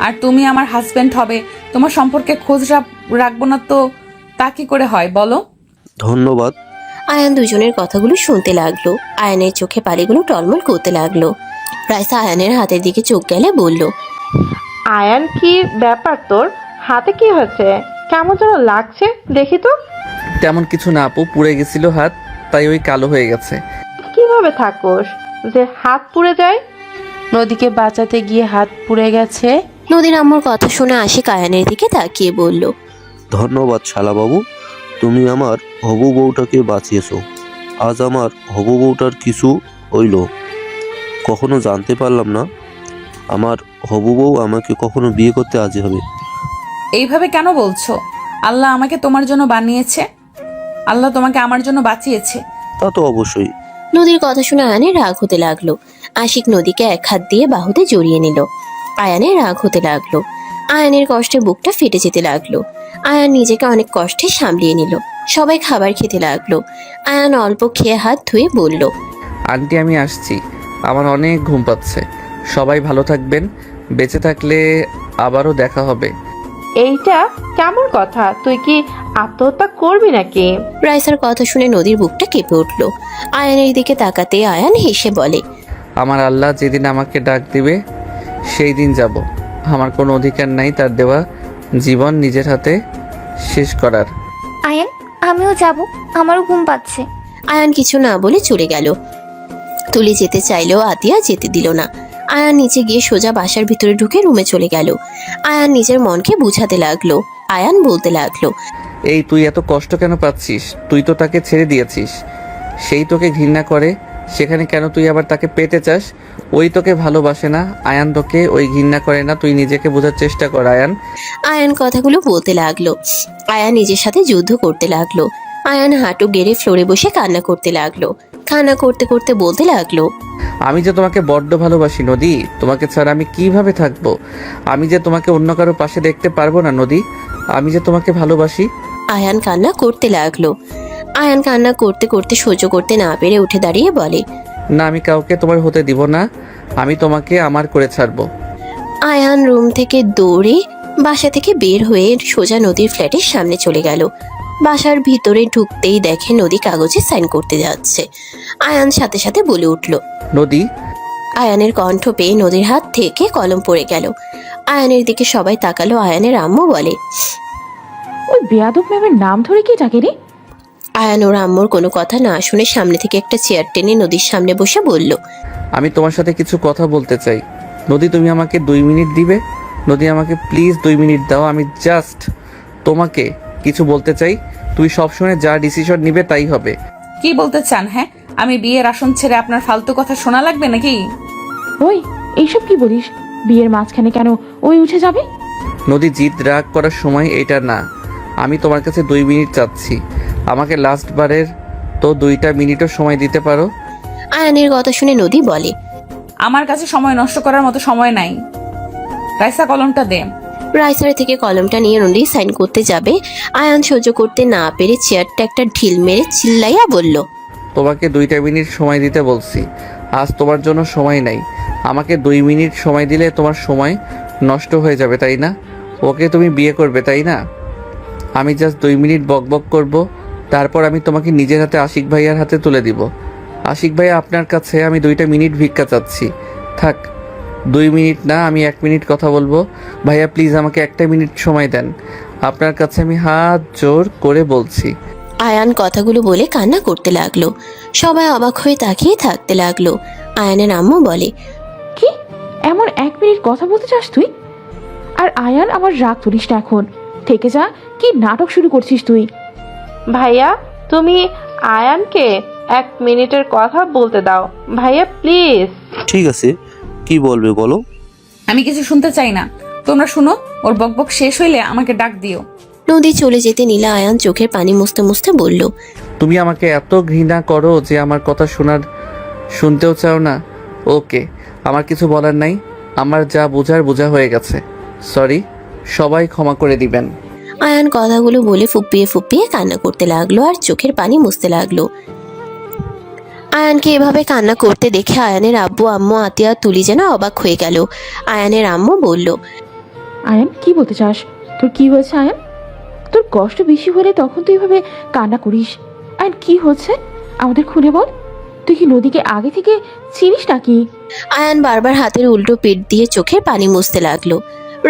আর তুমি আমার হাজবেন্ড হবে, তোমার সম্পর্কে খোঁজ রাখবো না তো তা কি করে হয় বলো? ধন্যবাদ। আয়ান দুজনের কথাগুলো শুনতে লাগলো। আয়ানের চোখে পানিগুলো টলমল করতে লাগলো। রাইসা আয়ানের হাতের দিকে চোখ গেলে বলল, আয়ান, কি ব্যাপার তোর হাতে? কি হয়েছে? কেমন যেন লাগছে, দেখি তো। তেমন কিছু না আপু, পুড়ে গেছিল হাত, তাই ওই কালো হয়ে গেছে। কিভাবে থাকোস যে হাত পুড়ে যায়? নদীকে বাঁচাতে গিয়ে হাত পুড়ে গেছে। নদীর আম্মুর কথা শুনে আশিক আয়ানের দিকে তাকিয়ে বলল, ধন্যবাদ শালাবাবু, তুমি আমার হবু বউটাকে বাঁচিয়েছো। আজ আমার হবু বউটার কিছু হইল, কখনো জানতে পারলাম না আমার হবু বউ আমাকে কখনো বিয়ে করতে রাজি হবে। এইভাবে কেন বলছো? আল্লাহ আমাকে তোমার জন্য বানিয়েছে, আল্লাহ তোমাকে আমার জন্য বাঁচিয়েছে। তা তো অবশ্যই। নদীর কথা শুনে আয়ানের রাগ হতে লাগলো। আশিক নদীকে এক হাত দিয়ে বাহুতে জড়িয়ে নিল। আয়ানের রাগ হতে লাগলো। আয়ানের কষ্টে বুকটা ফেটে যেতে লাগলো। আয়ান নিজেকে অনেক কষ্টে সামলিয়ে নিল। সবাই খাবার খেতে লাগলো। আয়ান অল্প খেয়ে হাত ধুয়ে বলল, আন্টি আমি আসছি, আমার অনেক ঘুম পাচ্ছে। সবাই ভালো থাকবেন, বেঁচে থাকলে আবারও দেখা হবে। এইটা কেমন কথা? তুই কি আত্মহত্যা করবি নাকি? রাইসার কথা শুনে নদীর বুকটা কেঁপে উঠল। আয়ানের দিকে তাকাতে আয়ান হেসে বলে, আমার আল্লাহ যেদিন আমাকে ডাক দিবে সেই দিন যাব। আমার কোনো অধিকার নাই তার দেওয়া জীবন নিজের হাতে শেষ করার। আয়ান, আমিও যাব, আমারও ঘুম পাচ্ছে। আয়ান কিছু না বলে চলে গেল। তুলি যেতে চাইলেও আতিয়া যেতে দিল না। আয়ান নিচে গিয়ে সোজা বাসার ভিতরে ঢুকে রুমে চলে গেল। আয়ান নিজের মনকে বুঝাতে লাগলো। আয়ান বলতে লাগলো, এই তুই এত কষ্ট কেন পাচ্ছিস? তুই তো তাকে ছেড়ে দিয়েছিস, সেই তোকে ঘৃণা করে সেখানে কেন তুই আবার তাকে পেতে চাস? ওই তোকে ভালোবাসে না, আয়ান তোকে ওই ঘৃণা করে না। তুই নিজেকে বোঝার চেষ্টা কর আয়ান। আয়ান কথাগুলো বলতে লাগলো। আয়ান নিজের সাথে যুদ্ধ করতে লাগলো। আয়ান হাঁটু গেড়ে ফ্লোরে বসে কান্না করতে লাগলো। কান্না করতে করতে বলতে লাগলো, আমি যে তোমাকে বড্ড ভালোবাসি নদী, তোমাকে ছাড়া আমি কিভাবে থাকবো? আমি যে তোমাকে অন্য কারো পাশে দেখতে পারবো না নদী, আমি যে তোমাকে ভালোবাসি। আয়ান কান্না করতে লাগলো। আয়ান কান্না করতে করতে সহ্য করতে না পেরে উঠে দাঁড়িয়ে বলে, না, আমি কাউকে তোমার হতে দিব না, আমি তোমাকে আমার করে ছাড়বো। আয়ান রুম থেকে দৌড়ে বাসা থেকে বের হয়ে সোজা নদীর ফ্ল্যাটের সামনে চলে গেল। বাসার ভিতরে ঢুকতেই দেখে নদী কাগজে সাইন করতে যাচ্ছে। আয়ান সাথে সাথে বলে উঠল। নদী, আয়ানের কণ্ঠ পেয়ে নদীর হাত থেকে কলম পড়ে গেল। আয়ানের দিকে সবাই তাকালো। আয়ানের আম্মু বলে, ওই বেয়াদব ম্যামের নাম ধরে কি ডাকে রে? আয়ান ওর আম্মুর কোনো কথা না শুনে সামনে থেকে একটা চেয়ার টেনে নদীর সামনে বসে বলল, আমি তোমার সাথে কিছু কথা বলতে চাই। নদী, তুমি আমাকে 2 মিনিট দিবে? নদী, আমাকে প্লিজ 2 মিনিট দাও, আমি জাস্ট তোমাকে কিছু বলতে চাই। তুই সবসময় যা ডিসিশন নিবে তাই হবে। কি বলতে চান? হ্যাঁ, আমি বিয়ের আসন ছেড়ে আপনার ফালতু কথা শোনা লাগবে নাকি? ওই এইসব কি বলিস? বিয়ের মাঝখানে কেন ওই উঠে যাবে? নদী, জিদ রাগ করার সময় এটা না। আমি তোমার কাছে 2 মিনিট চাচ্ছি। আমাকে লাস্ট বারের তো 2টা মিনিটও সময় দিতে পারো। আয়ানের কথা শুনে নদী বলে, আমার কাছে সময় নষ্ট করার মতো সময় নাই। রাইসা, কলমটা দে। রাইসার থেকে কলমটা নিয়ে নদী সাইন করতে যাবে। আয়ান সহ্য করতে না পেরে চেয়ারটা একটা ঢিল মেরে চিল্লাইয়া বলল, তোমাকে 2টা মিনিট সময় দিতে বলছি। আজ তোমার জন্য সময় নাই। আমাকে 2 মিনিট সময় দিলে তোমার সময় নষ্ট হয়ে যাবে, তাই না? ওকে তুমি বিয়ে করবে, তাই না? আমি জাস্ট 2 মিনিট বকবক করব, তারপর আমি তোমাকে নিজের হাতে আশিক ভাইয়ার হাতে তুলে দিব। আশিক ভাইয়া, আপনার কাছে আমি 2টা মিনিট ভিক্ষা চাচ্ছি। থাক, 2 মিনিট না, আমি 1 মিনিট কথা বলবো। ভাইয়া প্লিজ আমাকে 1টা মিনিট সময় দেন। আপনার কাছে আমি হাত জোর করে বলছি। আয়ান কথাগুলো বলে কান্না করতে লাগলো। সবাই অবাক হয়ে তাকিয়ে থাকতে লাগলো। আয়ানের আম্মু বলে, কি এমন 1 মিনিট কথা বলতে চাস তুই? আর আয়ান, আমার রাগ তুলিস না এখন, থেকে যা। কি নাটক শুরু করছিস তুই? ভাইয়া, তুমি আয়ানকে 1 মিনিটের কথা বলতে দাও ভাইয়া, প্লিজ। ঠিক আছে, কি বলবে বলো। আমি কিছু শুনতে চাই না, তোমরা শুনো। ওর বকবক শেষ হইলে আমাকে ডাক দিও। নদী চলে যেতে নিলে আয়ান চোখের পানি মুছতে মুছতে বলল, তুমি আমাকে এত ঘৃণা করো যে আমার কথা শুনতেও চাও না? ওকে, আমার কিছু বলার নাই। আমার যা বোঝার বোঝা হয়ে গেছে। সরি, সবাই ক্ষমা করে দিবেন। আয়ান কথাগুলো বলে ফুপিয়ে ফুপিয়ে কান্না করতে লাগলো আর চোখের পানি মুছতে লাগলো। আয়ানকে এভাবে কান্না করতে দেখে আয়ানের আব্বু আম্মু আতিয়া তুলি যেন অবাক হয়ে গেল। আয়ানের আম্মু বলল, আয়ান, কি বলতে চাস? তোর কি হয়েছে আয়ান? তোর কষ্ট বেশি হলে তখন তুই এভাবে কান্না করিস। আয়ান, কি হচ্ছে আমাদের খুলে বল। তুই কি নদীকে আগে থেকে চিনিস নাকি? আয়ান বারবার হাতের উল্টো পিঠ দিয়ে চোখের পানি মুছতে লাগলো।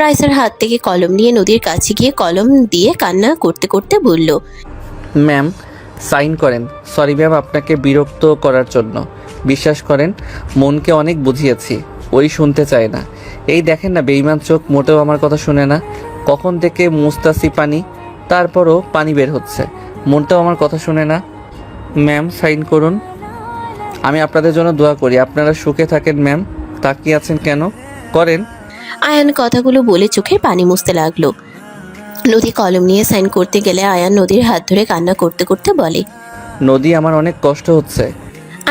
রাইসার হাত থেকে কলম নিয়ে নদীর কাছে গিয়ে কলম দিয়ে কান্না করতে করতে বলল, ম্যাম, সাইন করেন। সরি ম্যাম, আপনাকে বিরক্ত করার জন্য। বিশ্বাস করেন, মনকে অনেক বুঝিয়েছি, ওই শুনতে চায় না। এই দেখেন না, বেইমান চোখ, মোটেও আমার কথা শুনে না। কখন থেকে মুস্তাসি পানি, তারপরও পানি বের হচ্ছে। মনটাও আমার কথা শুনে না। ম্যাম, সাইন করুন। আমি আপনাদের জন্য দোয়া করি, আপনারা সুখে থাকেন। ম্যাম, তাকিয়ে আছেন কেন? করেন। আয়ান কথাগুলো বলে চোখের পানি মুছতে লাগলো। নদী কলম নিয়ে সাইন করতে গেলে আয়ান নদীর হাত ধরে কান্না করতে করতে বলে, নদী, আমার অনেক কষ্ট হচ্ছে।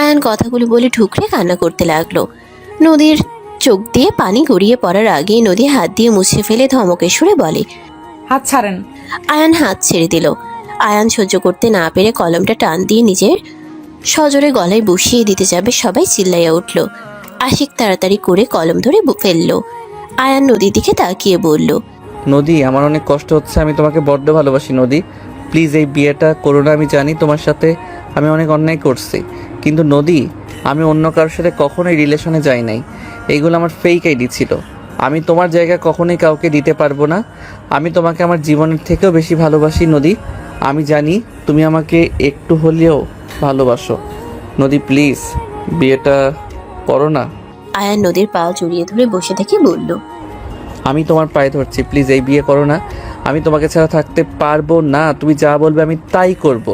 আয়ান কথাগুলো বলে ঠুকরে কান্না করতে লাগলো। নদীর চোখ দিয়ে পানি গড়িয়ে পড়ার আগেই নদী হাত দিয়ে মুছে ফেলে ধমকে সুরে বলে, হাত ছাড়েন। আয়ান হাত ছেড়ে দিল। আয়ান সহ্য করতে না পেরে কলমটা টান দিয়ে নিজের সজোরে গলায় বসিয়ে দিতে যাবে, সবাই চিল্লাইয়া উঠল। আশিক তাড়াতাড়ি করে কলম ধরে ফেললো। আয়ান নদীর দিকে তাকিয়ে বলল, নদী, আমার অনেক কষ্ট হচ্ছে। আমি তোমাকে বড্ড ভালোবাসি নদী, প্লিজ এই বিয়েটা করো না। আমি জানি তোমার সাথে আমি অনেক অন্যায় করছি, কিন্তু নদী, আমি অন্য কারোর সাথে কখনোই রিলেশনে যাই নাই। এইগুলো আমার ফেক আইডি ছিল। আমি তোমার জায়গা কখনোই কাউকে দিতে পারবো না। আমি তোমাকে আমার জীবনের থেকেও বেশি ভালোবাসি নদী। আমি জানি তুমি আমাকে একটু হলেও ভালোবাসো। নদী, প্লিজ বিয়েটা করো না। আয়ান নদীর পা জড়িয়ে ধরে বসে থেকে বলল, আমি তোমার পায়ে ধরছি, প্লিজ এই বিয়ে করো না। আমি তোমাকে ছাড়া থাকতে পারবো না। তুমি যা বলবে আমি তাই করব।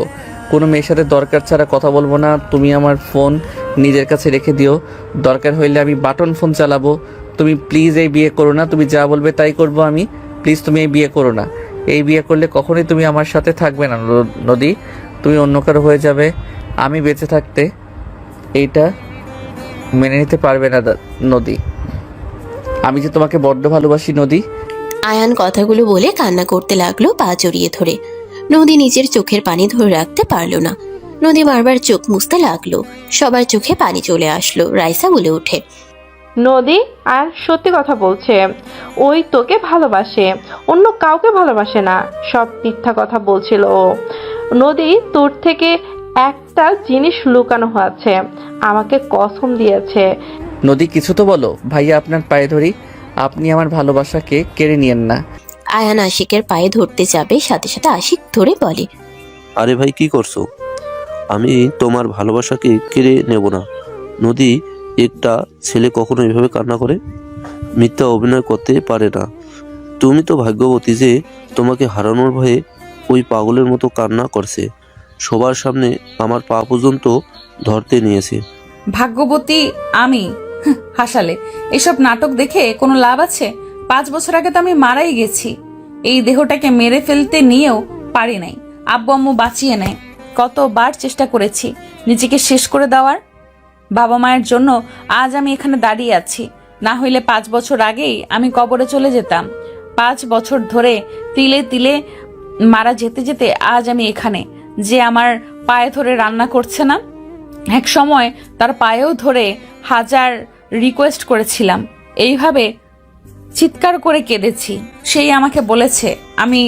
কোনো মেয়ের সাথে দরকার ছাড়া কথা বলবো না। তুমি আমার ফোন নিজের কাছে রেখে দিও, দরকার হইলে আমি বাটন ফোন চালাবো। তুমি প্লিজ এই বিয়ে করো না, তুমি যা বলবে তাই করব আমি। প্লিজ তুমি এই বিয়ে করো না। এই বিয়ে করলে কখনোই তুমি আমার সাথে থাকবে না নদী, তুমি অন্য কারো হয়ে যাবে। আমি বেঁচে থাকতে এইটা মেনে নিতে পারবে না নদী। আমি যে তোমাকে বড্ড ভালোবাসি নদী। আয়ান কথাগুলো বলে কান্না করতে লাগলো পা জড়িয়ে ধরে। নদী নিজের চোখের পানি ধরে রাখতে পারল না। নদী বারবার চোখ মুছতে লাগলো। সবার চোখে পানি চলে আসলো। রাইসা বলে ওঠে, নদী আর সত্যি কথা বলছে, ওই তোকে ভালোবাসে, অন্য কাউকে ভালোবাসে না। সব মিথ্যা কথা বলছিল ও। নদী, তোর থেকে একটা জিনিস লুকানো আছে, আমাকে কসম দিয়েছে। নদী কিছু তো বলো। ভাইয়া আপনার পায়ে ধরি, আপনি আমার ভালোবাসাকে কেড়ে নিয়েন না। আয়ান আশিকের পায়ে ধরতে যাবে, সাথে সাথে আশিক ধরে বলে, আরে ভাই কি করছো? আমি তোমার ভালোবাসাকে কেড়ে নেব না। নদী, একটা ছেলে কখনো এভাবে কান্না করে? মিথ্যা অভিনয় করতে পারে না। তুমি তো ভাগ্যবতী যে তোমাকে হারানোর ভয়ে ওই পাগলের মতো কান্না করছে। সবার সামনে আমার পা পর্যন্ত ধরতে নিয়েছে। ভাগ্যবতী আমি? হাসালে। এসব নাটক দেখে কোনো লাভ আছে? 5 বছর আগে তো আমি মারাই গেছি। এই দেহটাকে মেরে ফেলতে নিয়েও পারি নাই। আব্বু আম্মু বাঁচিয়ে নেয়। কতবার চেষ্টা করেছি নিজেকে শেষ করে দেওয়ার। বাবা মায়ের জন্য আজ আমি এখানে দাঁড়িয়ে আছি। না হইলে 5 বছর আগেই আমি কবরে চলে যেতাম। 5 বছর ধরে তিলে তিলে মারা যেতে যেতে আজ আমি এখানে। যে আমার পায়ে ধরে রান্না করছে না, এক সময় তার পায়েও ধরে 1000 রিকোয়েস্ট করেছিলাম। এইভাবে চিৎকার করে কেঁদেছি। সেই আমাকে বলেছে আমি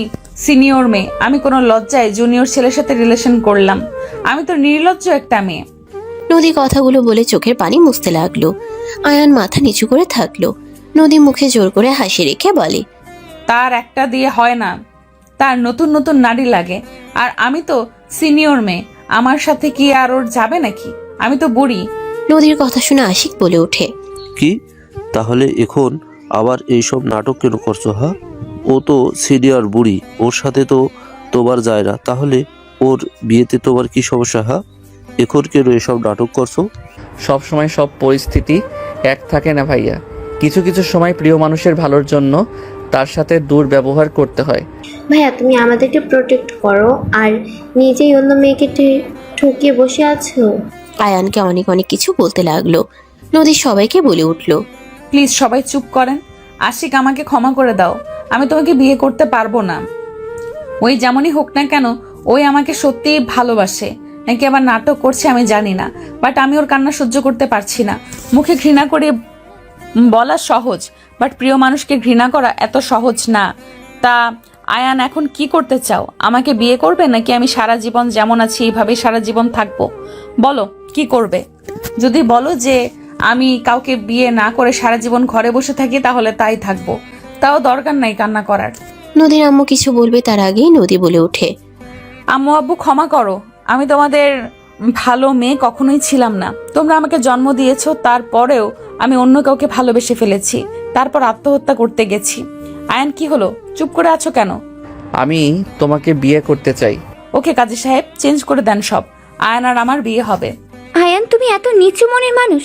সিনিয়র মেয়ে, আমি কোনো লজ্জায় জুনিয়র ছেলের সাথে রিলেশন করলাম। আমি তো নির্লজ্জ একটা মেয়ে। নদী কথাগুলো বলে চোখের পানি মুছতে লাগলো। আয়ান মাথা নিচু করে থাকলো। নদী মুখে জোর করে হাসি রেখে বলে, তার একটা দিয়ে হয় না, তার নতুন নতুন নারী লাগে। আর আমি তো সিনিয়র মেয়ে, আমার সাথে কি আর ওর যাবে নাকি? আমি তো বুড়ি। নদীর কথা শুনে আশিক বলে ওঠে, কি তাহলে এখন আবার এইসব নাটক কেন করছো? হ্যাঁ, ও তো সিনিয়র বুড়ি, ওর সাথে তো তোমার যায় না। তাহলে ওর বিয়েতে তোমার কি সমস্যা? হ্যাঁ, এখন কেন এসব নাটক করছো? সব সময় সব পরিস্থিতি এক থাকে না ভাইয়া। কিছু কিছু সময় প্রিয় মানুষের ভালোর জন্য তার সাথে দুর্ব্যবহার করতে হয়। ভাইয়া তুমি আমাদেরকে প্রোটেক্ট করো, আর নিজেই অন্য মেয়েকে ঠকিয়ে বসে আছো। আয়ানকে অনেক অনেক কিছু বলতে লাগলো। নদী সবাইকে বলে উঠলো, প্লিজ সবাই চুপ করেন। আশিক, আমাকে ক্ষমা করে দাও। আমি তোমাকে বিয়ে করতে পারবো না। ওই যেমনই হোক না কেন, ওই আমাকে সত্যিই ভালোবাসে নাকি আবার নাটক করছে আমি জানি না। বাট আমি ওর কান্না সহ্য করতে পারছি না। মুখে ঘৃণা করে বলা সহজ, বাট প্রিয় মানুষকে ঘৃণা করা এত সহজ না। তা আয়ান, এখন কি করতে চাও? আমাকে বিয়ে করবে নাকি আমি সারা জীবন যেমন আছি এইভাবে সারা জীবন থাকবো? বলো কি করবে। যদি বলো যে আমি কাউকে বিয়ে না করে সারা জীবন ঘরে বসে থাকি, তাহলে তাই থাকবো। তাও দরকার নাই কান্না করার। নদীর আম্মু কিছু বলবে তার আগেই নদী বলে ওঠে, আম্মু আব্বু ক্ষমা করো। আমি তোমাদের ভালো মেয়ে কখনোই ছিলাম না। তোমরা আমাকে জন্ম দিয়েছো, তারপরেও আমি অন্য কাউকে ভালোবেসে ফেলেছি। তারপর আত্মহত্যা করতে গেছি। আয়ান, কি হলো? চুপ করে আছো কেন? আমি তোমাকে বিয়ে করতে চাই। ওকে কাজী সাহেব, চেঞ্জ করে দেন সব। আয়ান আর আমার বিয়ে হবে। আয়ান, তুমি এত নিচু মনের মানুষ।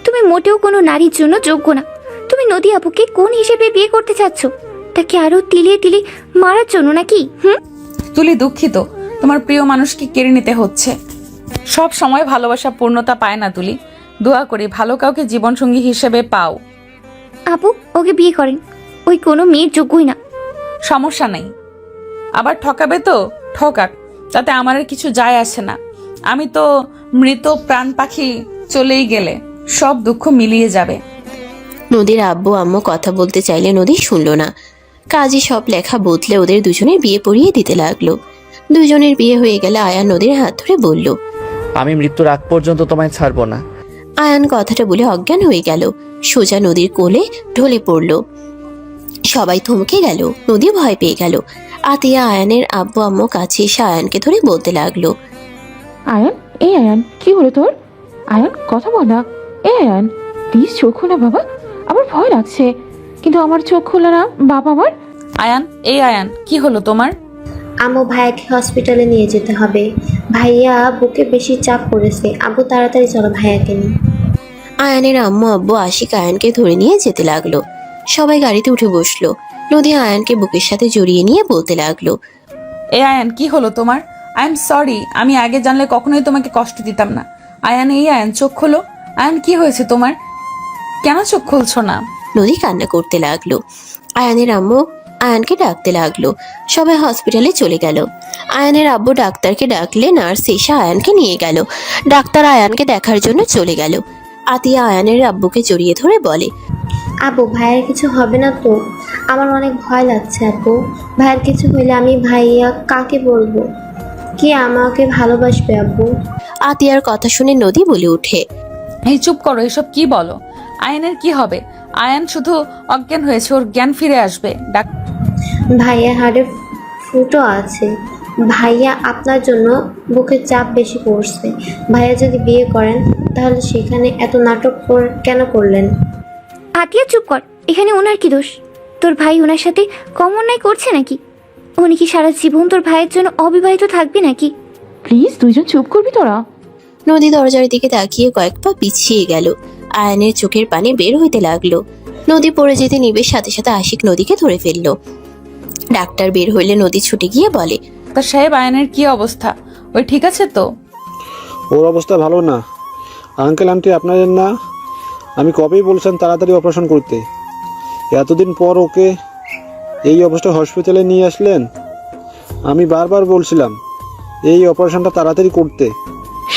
তুমি মোটেও কোনো নারীর জন্য যোগ্য না। তুমি নদী আপুকে কোন হিসেবে বিয়ে করতে চাচ্ছ? তাকে আরো তিলে তিলে মারার জন্য নাকি? তুলি, দুঃখিত, তোমার প্রিয় মানুষকে কেড়ে নিতে হচ্ছে। সব সময় ভালোবাসা পূর্ণতা পায় না তুলি। দোয়া করি ভালো কাউকে জীবনসঙ্গী হিসেবে পাও। আপু, ওকে বিয়ে করেন। ওই কোনো মেয়ের যোগ্যই না। সমস্যা নেই, আবার ঠকাবে তো ঠকাক, তাতে আমার আর কিছু যায় আসে না। আমি তো মৃত প্রাণ পাখি, চলেই গেলে সব দুঃখ মিলিয়ে যাবে। নদীর আব্বু আম্মু কথা বলতে চাইলে নদী শুনলো না। কাজী সব লেখা বদলে ওদের দুজনের বিয়ে পড়িয়ে দিতে লাগলো। দুজনের বিয়ে হয়ে গেলে আয়ান নদীর হাত ধরে বলল, আমি মৃত্যুর আগ পর্যন্ত তোমায় ছাড়বো না। আয়ান কথাটা বলে অজ্ঞান হয়ে গেল। সোজা নদীর কোলে ঢলে পড়ল। সবাই থমকে গেল। নদী ভয় পেয়ে গেল। আতিয়া আয়ানের আব্বু আম্মু কাছে এসে আয়ানকে ধরে বলতে লাগলো, আয়ান, এই আয়ান, কি হলো তোর? আয়ান, কথা বল না। এই আয়ান, প্লিজ চোখ খোলা বাবা, আমার ভয় লাগছে। কিন্তু আমার চোখ খোলা না বাবা আমার। আয়ান, এই আয়ান, কি হলো তোমার? আম্মু ভাইয়াকে হসপিটালে নিয়ে যেতে হবে। ভাইয়া বুকে বেশি চাপ পড়েছে। আব্বু তাড়াতাড়ি চলো ভাইয়াকে নিয়ে। আয়ানের আম্মু আব্বু আশিক আয়ানকে ধরে নিয়ে যেতে লাগলো। সবাই গাড়িতে উঠে বসলো। নদী আয়ানকে বুকের সাথে জড়িয়ে নিয়ে বলতে লাগলো, এ আয়ান, কি হলো তোমার? আই এম সরি, আমি আগে জানলে কখনোই তোমাকে কষ্ট দিতাম না। আয়ান, এই আয়ান, চোখ খোলো। আয়ান, কি হয়েছে তোমার? কেন চোখ খুলছো না? নদী কান্না করতে লাগলো। আয়ানের আম্মু আয়ানকে ডাকতে লাগলো। সবাই হসপিটালে চলে গেল। আয়ানের আব্বু ডাক্তারকে ডাকলে নার্স এসে আয়ানকে নিয়ে গেল। ডাক্তার আয়ানকে দেখার জন্য চলে গেল। আতিয়া আয়ানের আব্বুকে জড়িয়ে ধরে বলে, আব্বু ভাইয়ের কিছু হবে না তো? আমার অনেক ভয় লাগছে আব্বু। ভাইয়ের কিছু হইলে আমি ভাইয়া কাকে বলবো? কে আমাকে ভালোবাসবে আব্বু? আতিয়ার কথা শুনে নদী বলে ওঠে, এই চুপ করো, এসব কি বলো? আয়ানের কি হবে? আয়ান শুধু অজ্ঞান হয়েছে, ওর জ্ঞান ফিরে আসবে। ভাইয়া হাড়ে ফুটো আছে। ভাইয়া আপনার জন্য বুকে চাপ বেশি পড়ছে। ভাইয়া যদি বিয়ে করেন তাহলে সেখানে এত নাটক কেন করলেন? আতিয়া চুপ কর, এখানে ওনার কি দোষ? তোর ভাই ওনার সাথে কম অন্যায় করছে নাকি? উনি কি সারা জীবন তোর ভাইয়ের জন্য অবিবাহিত থাকবে নাকি? প্লিজ দুইজন চুপ করবি তোরা। নদী দরজার দিকে তাকিয়ে কয়েক পা পিছিয়ে গেল। আয়ানের চোখের পানি বের হইতে লাগলো। নদী পড়ে যেতে নিবে, সাথে সাথে আশিক নদীকে ধরে ফেললো। ডাক্তার বের হইলে নদী ছুটে গিয়ে বলে, ডাক্তার সাহেব, আয়ানের কি অবস্থা? ওই ঠিক আছে তো? ওর অবস্থা ভালো না। আঙ্কেল আন্টি আপনাদের না, আমি কবেই বলছেন তাড়াতাড়ি অপারেশন করতে। এতদিন পর ওকে এই অবস্থায় হসপিটালে নিয়ে আসলেন। আমি বারবার বলছিলাম এই অপারেশনটা তাড়াতাড়ি করতে।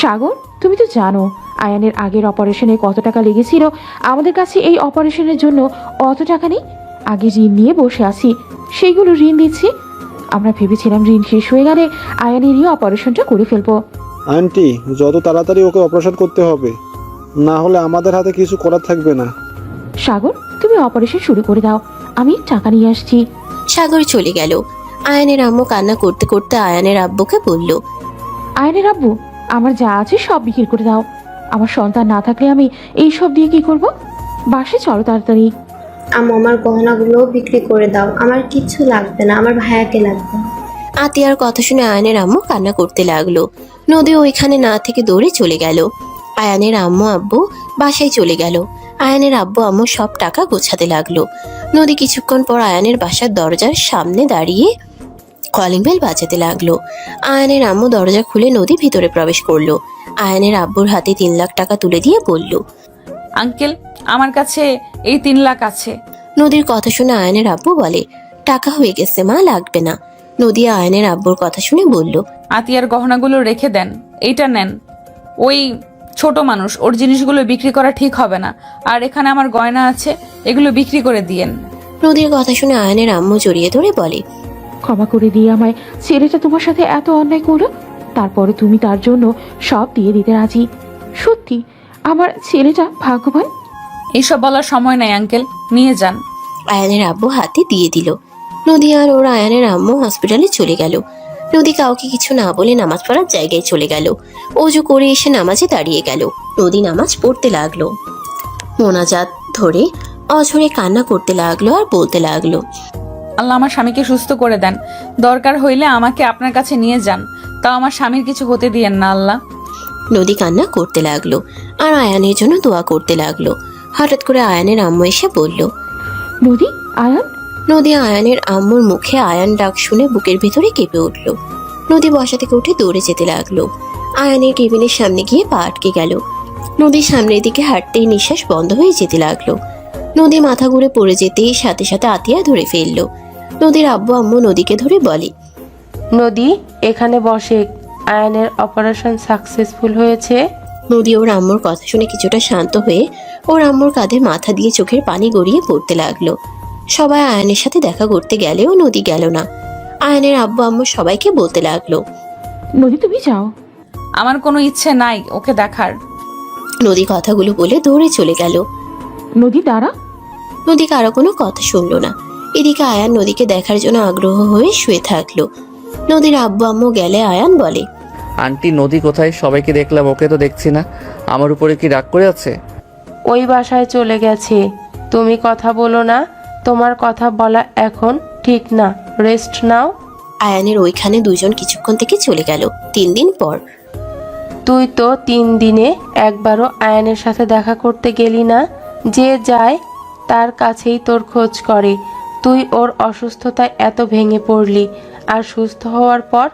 সাগর, তুমি তো জানো আয়ানের আগের অপারেশনে কত টাকা লেগেছিল। আমাদের কাছে এই অপারেশনের জন্য অত টাকা নেই। আগে ঋণ নিয়ে বসে আছি, সেইগুলো ঋণ দিচ্ছি। আমরা ভেবেছিলাম ঋণ শেষ হয়ে গেলে আয়ানেরই অপারেশনটা করে ফেলবো। আন্টি, যত তাড়াতাড়ি ওকে অপারেশন করতে হবে, না হলে আমাদের হাতে কিছু করার থাকবে না। সাগর, তুমি অপারেশন শুরু করে দাও, আমি টাকা নিয়ে আসছি। সাগর চলে গেল। আয়ানের আম্মু কান্না করতে করতে আয়ানের আব্বুকে বলল, আয়ানের আব্বু, আমার যা আছে সব বিক্রি করে দাও। আমার সন্তান না থাকলে আমি এই সব দিয়ে কি করব? বাসে চলো তাড়াতাড়ি। আম্মু আমার গহনাগুলো বিক্রি করে দাও। আমার কিচ্ছু লাগবে না, আমার ভাইয়াকে লাগবে। আতিয়ার কথা শুনে আয়ানের আম্মু কান্না করতে লাগলো। নদী ওইখানে না থেকে দৌড়ে চলে গেল। আয়ানের আম্মু আব্বু বাসায় চলে গেল। আয়ানের আব্বু আম্মু সব টাকা গোছাতে লাগলো। নদী কিছুক্ষণ পর আয়ানের বাসার দরজার সামনে দাঁড়িয়ে কলিং বেল বাজাতে লাগলো। আয়ানের আম্মু দরজা খুলে নদী ভিতরে প্রবেশ করলো। আয়ানের আব্বুর হাতে 3 লাখ টাকা তুলে দিয়ে বলল, আঙ্কেল, আমার কাছে এই 3 লাখ আছে। নদীর কথা শুনে আয়ানের আব্বু বলে, টাকা হয়ে গেছে মা, লাগবে না। নদী আয়ানের আব্বুর কথা শুনে বলল, আতিয়ার গহনাগুলো রেখে দেন, এইটা নেন। ওই ছোট মানুষ, ওর জিনিসগুলো বিক্রি করা ঠিক হবে না। আর এখানে আমার গয়না আছে, এগুলো বিক্রি করে দিয়েন। নদীর কথা শুনে আয়ানের আম্মু জড়িয়ে ধরে বলে, ক্ষমা করে দিয়ে আমায়, ছেলেটা তোমার সাথে এত অন্যায় করলো, তারপরে তুমি তার জন্য সব দিয়ে দিতে রাজি। সত্যি আমার ছেলেটা ভাগ্যবান। এইসব বলার সময় নাই আঙ্কেল, নিয়ে যান। আয়ানের আব্বু হাতে দিয়ে দিল। নদী আর ওর আয়ানের আম্মু হসপিটালে চলে গেল। নদী কাউকে কিছু না বলে নামাজ পড়ার জায়গায় চলে গেল। অজু করে এসে নামাজে দাঁড়িয়ে গেল। নদী নামাজ পড়তে লাগলো। মোনাজাত ধরে অঝরে কান্না করতে লাগলো আর বলতে লাগলো, আল্লাহ আমার স্বামীকে সুস্থ করে দেন। দরকার হইলে আমাকে আপনার কাছে নিয়ে যান, তাও আমার স্বামীর কিছু হতে দিয়েন না আল্লাহ। নদী কান্না করতে লাগলো আর আয়ানের জন্য দোয়া করতে লাগলো। হঠাৎ করে আয়ানের আম্মু এসে বলল, নদী, আয়ান। নদী আয়ানের আম্মুর মুখে আয়ান ডাক শুনে বুকের ভেতরে কেঁপে উঠল। নদী বসা থেকে উঠে দৌড়ে যেতে লাগলো। আয়ানের কেবিনের সামনে গিয়ে পা আটকে গেল। নদীর সামনের দিকে হাঁটতেই নিঃশ্বাস বন্ধ হয়ে যেতে লাগলো। নদী মাথা ঘুরে পড়ে যেতেই সাথে সাথে আতিয়া ধরে ফেললো। নদীর আব্বু আম্মু নদীকে ধরে বলে, নদী, এখানে বসে। আয়ানের অপারেশন সাকসেসফুল হয়েছে। নদী ওর আম্মুর কথা শুনে কিছুটা শান্ত হয়ে ওর আম্মুর কাঁধে মাথা দিয়ে চোখের পানি গড়িয়ে পড়তে লাগলো। সবাই আয়ানের সাথে দেখা করতে গেলেও নদী গেল না। আয়ানের আব্বু আম্মু সবাইকে বলতে লাগলো, নদী তুমি যাও। আমার কোনো ইচ্ছে নাই ওকে দেখার। নদী কথাগুলো বলে দৌড়ে চলে গেল। নদী দাঁড়া। নদী কারো কোনো কথা শুনলো না। এদিকে আয়ান নদীকে দেখার জন্য আগ্রহ হয়ে শুয়ে থাকলো। নদীর আব্বু আম্মু গেলে আয়ান বলে, আন্টি, নদী কোথায়? সবাইকে দেখলাম, ওকে তো দেখছি না। আমার উপরে কি রাগ করে আছে? ওই বাসায় চলে গেছে। তুমি কথা বলো না, তোমার কথা বলা এখন ঠিক না, রেস্ট নাও। আয়ানের ওইখানে দুজন কিছুক্ষণ থেকে চলে গেল। 3 দিন পর তুই তো 3 দিনে একবারও আয়ানের সাথে দেখা করতে গেলি না। যে যায় তার কাছেই তোর খোঁজ করে। তুই ওর অসুস্থতায় এত ভেঙে পড়লি, আর সুস্থ হওয়ার পর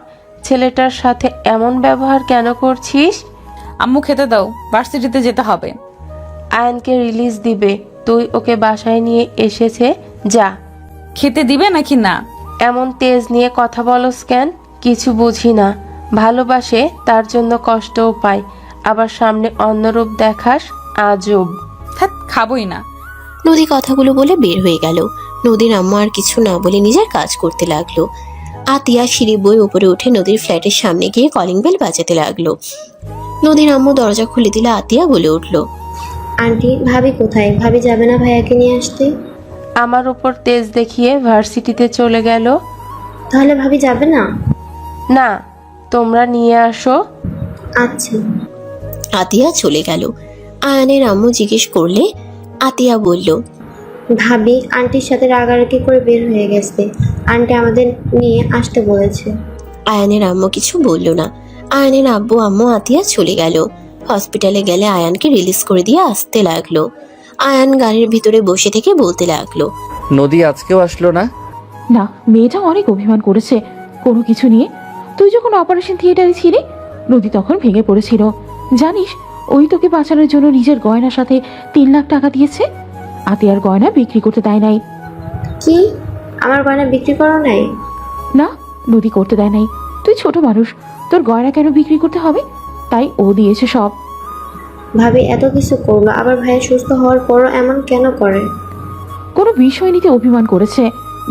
ছেলেটার সাথে এমন ব্যবহার কেন করছিস? আম্মু খেতে দাও, ভার্সিটিতে যেতে হবে। আয়ানকে রিলিজ দিবে, তুই ওকে বাসায় নিয়ে এসেছে, যা। খেতে দিবে নাকি না? এমন তেজ নিয়ে কথা বলস কেন? কিছু বুঝি না। ভালোবাসে তার জন্য কষ্টও পায়, আবার সামনে অন্যরূপ দেখাস, আজব। থাক, খাবোই না। নদী কথাগুলো বলে বের হয়ে গেল। নদীর আম্মু আর কিছু না বলে নিজের কাজ করতে লাগলো। আতিয়া সিঁড়ি বয়ে উপরে উঠে নদীর ফ্ল্যাটের সামনে গিয়ে কলিং বেল বাজাতে লাগলো। নদীর আম্মু দরজা খুলে দিলে আতিয়া বলে উঠল, আন্টি, ভাবি কোথায়? ভাবি যাবে না ভাইয়াকে নিয়ে আসতে? আমার উপর তেজ দেখিয়ে ভার্সিটিতে চলে গেল। তাহলে ভাবি যাবে না? না, তোমরা নিয়ে আসো। আচ্ছা। আতিয়া চলে গেল। আয়ানের আম্মু জিজ্ঞেস করলে আতিয়া বলল, ভাবি আন্টির সাথে রাগারাগি করে বের হয়ে গেছে। আন্টি আমাদের নিয়ে আসতে বলেছে। আয়ানের আম্মু কিছু বলল না। আয়ানের আব্বু আম্মু আতিয়া চলে গেল। হসপিটালে গেলে আয়ানকে রিলিজ করে দিয়ে আসতে লাগলো। আয়ান গাড়ির ভিতরে বসে থেকে বলতে লাগলো, নদী আজকেও আসলো না? না, মেয়েটা অনেক অভিমান করেছে কোনো কিছু নিয়ে। তুই যখন অপারেশন থিয়েটারে ছিলি, নদী তখন ভেঙে পড়েছিল। জানিস, ওই তোকে বাঁচানোর জন্য নিজের গয়নার সাথে 3 লাখ টাকা দিয়েছে। আতিয়ার গয়না বিক্রি করতে দেয় নাই। কি? আমার গয়না বিক্রি করো নাই? না, নদী করতে দেয় নাই। তুই ছোট মানুষ, তোর গয়না কেন বিক্রি করতে হবে? তাই ও দিয়েছে সব। ভাবি এত কিছু করলো, আবার ভাইয়া সুস্থ হওয়ার পরও এমন কেন করে? কোনো বিষয় নিতে অভিমান করেছে,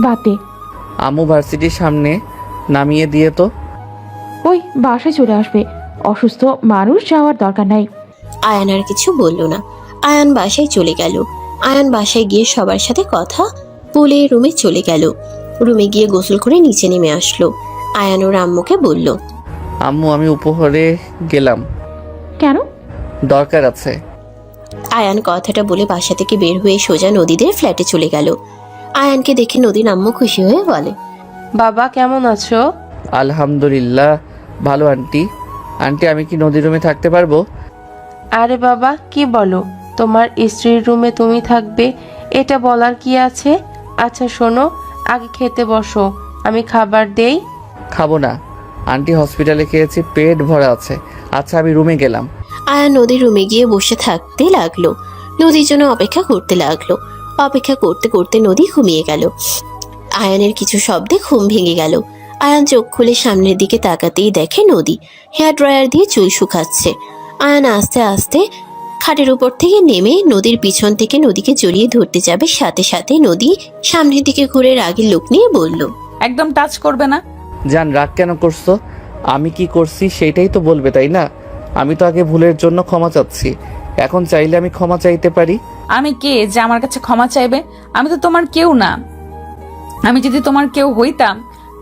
বাদ দে। আম্মু ভার্সিটির সামনে নামিয়ে দিয়ে তো। ওই বাসায় চলে আসবে, অসুস্থ মানুষ যাওয়ার দরকার নাই। আয়ান আর কিছু বলল না। আয়ান বাসায় চলে গেল। আয়ান বাসায় গিয়ে সবার সাথে কথা বলে রুমে চলে গেল। রুমে গিয়ে গোসল করে নিচে নেমে আসলো। আয়ান ওর আম্মুকে বলল, আম্মু আমি উপরে গেলাম, কেন? দরকার আছে। আয়ান কথাটা বলে বাসা থেকে বের হয়ে সোজা নদীদের ফ্ল্যাটে চলে গেল। আয়ানকে দেখে নদীর আম্মু খুশি হয়ে বলে, বাবা কেমন আছো? আলহামদুলিল্লাহ ভালো আন্টি। আন্টি আমি কি নদীর রুমে থাকতে পারবো? আরে বাবা, কি বলো? তোমার স্ত্রীর রুমে তুমি থাকবে, এটা বলার কি আছে? আচ্ছা শোনো, আগে খেতে বসো, আমি খাবার দেই। খাবো না আন্টি, হসপিটালে খেয়েছি, পেট ভরা আছে। আচ্ছা আমি রুমে গেলাম। আয়ান নদীর রুমে গিয়ে বসে থাকতে লাগলো। নদীর জন্য অপেক্ষা করতে লাগলো। অপেক্ষা করতে করতে নদী ঘুমিয়ে গেল। আয়ানের কিছু শব্দে ঘুম ভেঙে গেল। আয়ান চোখ খুলে সামনের দিকে তাকাতেই দেখে নদী হেয়ার ড্রায়ার দিয়ে চুল শুকাচ্ছে। আয়ান আস্তে আস্তে খাটের উপর থেকে নেমে নদীর পিছন থেকে নদীকে জড়িয়ে ধরতে যাবে, সাথে সাথে নদী সামনের দিকে ঘুরে রাগের লোক নিয়ে বলল, একদম টাচ করবে না। জান রাগ কেন করছো? আমি কি করছি সেটাই তো বলবে, তাই না? আমি তো আগে ভুলের জন্য ক্ষমা চাচ্ছি, এখন চাইলে আমি ক্ষমা চাইতে পারি। আমি কে যে আমার কাছে ক্ষমা চাইবে? আমি তো তোমার কেউ না। আমি যদি তোমার কেউ হইতাম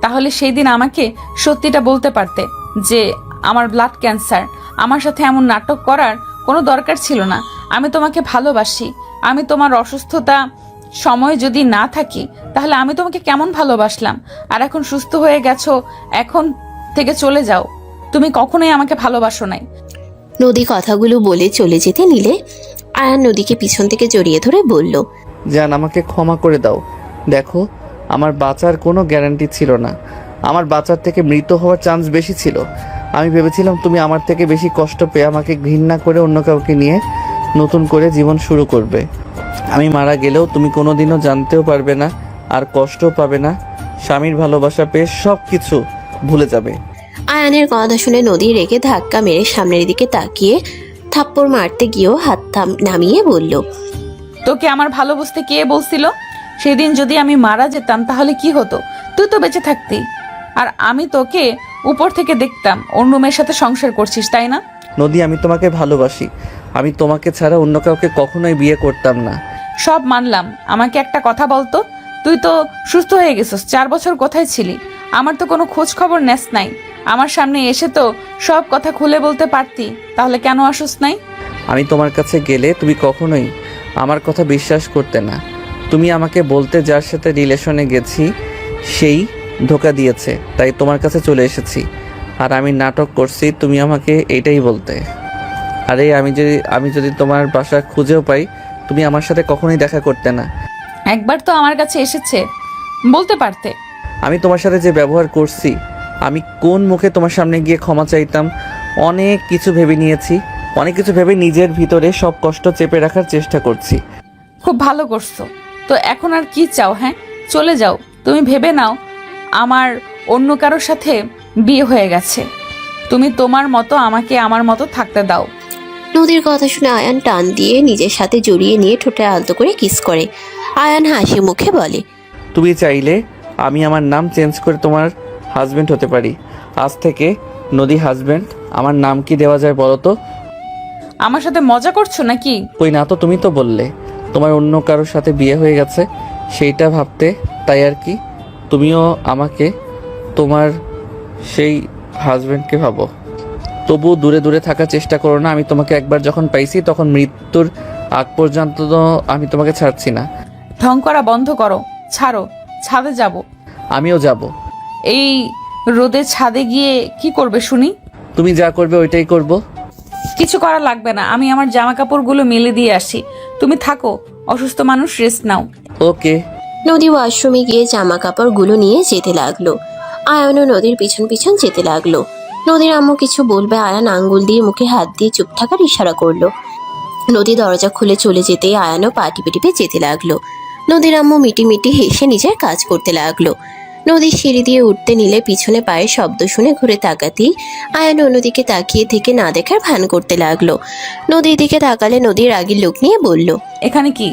তাহলে সেই দিন আমাকে সত্যিটা বলতে পারতে যে আমার ব্লাড ক্যান্সার। আমার সাথে এমন নাটক করার কোনো দরকার ছিল না। আমি তোমাকে ভালোবাসি। আমি তোমার অসুস্থতা সময় যদি না থাকি তাহলে আমি তোমাকে কেমন ভালোবাসলাম। আর এখন সুস্থ হয়ে গেছো, এখন থেকে চলে যাও। তুমি কখনোই আমাকে ভালোবাসো নাই। নদী কথাগুলো বলে চলে যেতে নিলে আয়ান নদীকে পিছন থেকে জড়িয়ে ধরে বলল, জান আমাকে ক্ষমা করে দাও। দেখো আমার বাঁচার কোনো গ্যারান্টি ছিল না, আমার বাঁচার থেকে মৃত হওয়ার চান্স বেশি ছিল। আমি ভেবেছিলাম তুমি আমার থেকে বেশি কষ্ট পেয়ে আমাকে ঘৃণা করে অন্য কাউকে নিয়ে নতুন করে জীবন শুরু করবে। আমি মারা গেলেও তুমি কোনোদিনও জানতেও পারবে না, আর কষ্টও পাবে না। স্বামীর ভালোবাসা পেয়ে সব কিছু ভুলে যাবে। আয়ানের কথা শুনে নদী রেগে ধাক্কা মেরে সামনের দিকে তাকিয়ে থাপ্পড় মারতে গিয়েও হাত নামিয়ে বলল, তোকে আমার ভালো বুঝতে কে বলছিল? সেদিন যদি আমি মারা যেতাম তাহলে কি হতো? তুই তো বেঁচে থাকতি, আর আমি তোকে উপর থেকে দেখতাম অন্য মেয়ের সাথে সংসার করছিস, তাই না? নদী আমি তোমাকে ভালোবাসি, আমি তোমাকে ছাড়া অন্য কাউকে কখনোই বিয়ে করতাম না। সব মানলাম, আমাকে একটা কথা বলতো। তুই তো সুস্থ হয়ে গেছিস, 4 বছর কোথায় ছিলি? আমার তো কোনো খোঁজ খবর নেস নাই। আমার সামনে এসে তো সব কথা খুলে বলতে পারতি, তাহলে কেন আসুস নাই? আমি তোমার কাছে গেলে তুমি কখনোই আমার কথা বিশ্বাস করতে না। তুমি আমাকে বলতে যার সাথে রিলেশনে গেছি সেই ধোকা দিয়েছে, তাই তোমার কাছে চলে এসেছি। আর আমি নাটক করছি, তুমি আমাকে এইটাই বলতে। আরে আমি যদি তোমার বাসা খুঁজেও পাই, তুমি আমার সাথে কখনোই দেখা করতে না। একবার তো আমার কাছে এসেছে, বলতে পারতে। আমি তোমার সাথে যে ব্যবহার করছি, আমি কোন মুখে তোমার সামনে গিয়ে ক্ষমা চাইতাম? অনেক কিছু ভেবে নিয়েছি, অনেক কিছু ভেবে নিজের ভিতরে সব কষ্ট চেপে রাখার চেষ্টা করছি। খুব ভালো করছো। তো এখন আর কি চাও? হ্যাঁ, চলে যাও। তুমি ভেবে নাও আমার অন্য কারোর সাথে বিয়ে হয়ে গেছে। তুমি তোমার মতো আমাকে আমার মতো থাকতে দাও। নদীর কথা শুনে আয়ান টান দিয়ে নিজের সাথে জড়িয়ে নিয়ে ঠোঁটে আলতো করে কিস করে। আয়ান হাসি মুখে বলে, তুমি চাইলে আমি আমার নাম চেঞ্জ করে তোমার হাজবেন্ড হতে পারি। আজ থেকে নদী হাজবেন্ড। আমার নাম কি দেওয়া যায় বলো তো? আমার সাথে মজা করছো নাকি? কই না তো, তুমি তো বললে তোমার অন্য কারোর সাথে বিয়ে হয়ে গেছে, সেইটা ভাবতে, তাই আর কি। তুমিও আমাকে তোমার সেই হাজবেন্ডকে ভাবো। তবু দূরে দূরে থাকার চেষ্টা করো না। আমি তোমাকে একবার যখন পাইছি, তখন মৃত্যুর আগ পর্যন্ত তো আমি তোমাকে ছাড়ছি না। ঢং করা বন্ধ করো, ছাড়ো। ছাদে যাব। আমিও যাব। এই রোদে ছাদে গিয়ে কি করবে শুনি? তুমি যা করবে ওইটাই করব। কিছু করা লাগবে না, আমি আমার জামা কাপড়গুলো মেলে দিয়ে আসি। তুমি থাকো, অসুস্থ মানুষ, রেস্ট নাও। ওকে। নদী ওয়াশরুমে গিয়ে জামা কাপড়গুলো নিয়ে যেতে লাগলো। আয়ানও নদীর পিছন পিছন যেতে লাগলো। নদীর আম্মু কিছু বলবে, আয়ান আঙ্গুল দিয়ে মুখে হাত দিয়ে চুপ থাকার ইশারা করলো। নদী দরজা খুলে চলে যেতেই আয়ানও পা টিপে টিপে যেতে লাগলো। নদীর আম্মু মিটি মিটি হেসে নিজের কাজ করতে লাগলো। নদীর সিঁড়ি দিয়ে উঠতে নিলে পিছনে পায়ের শব্দ শুনে ঘুরে তাকাতেই আয়ান অন্যদিকে তাকিয়ে থেকে না দেখার ভান করতে লাগলো। নদীর দিকে তাকালে নদীর রাগীর লোক নিয়ে বলল, এখানে কি?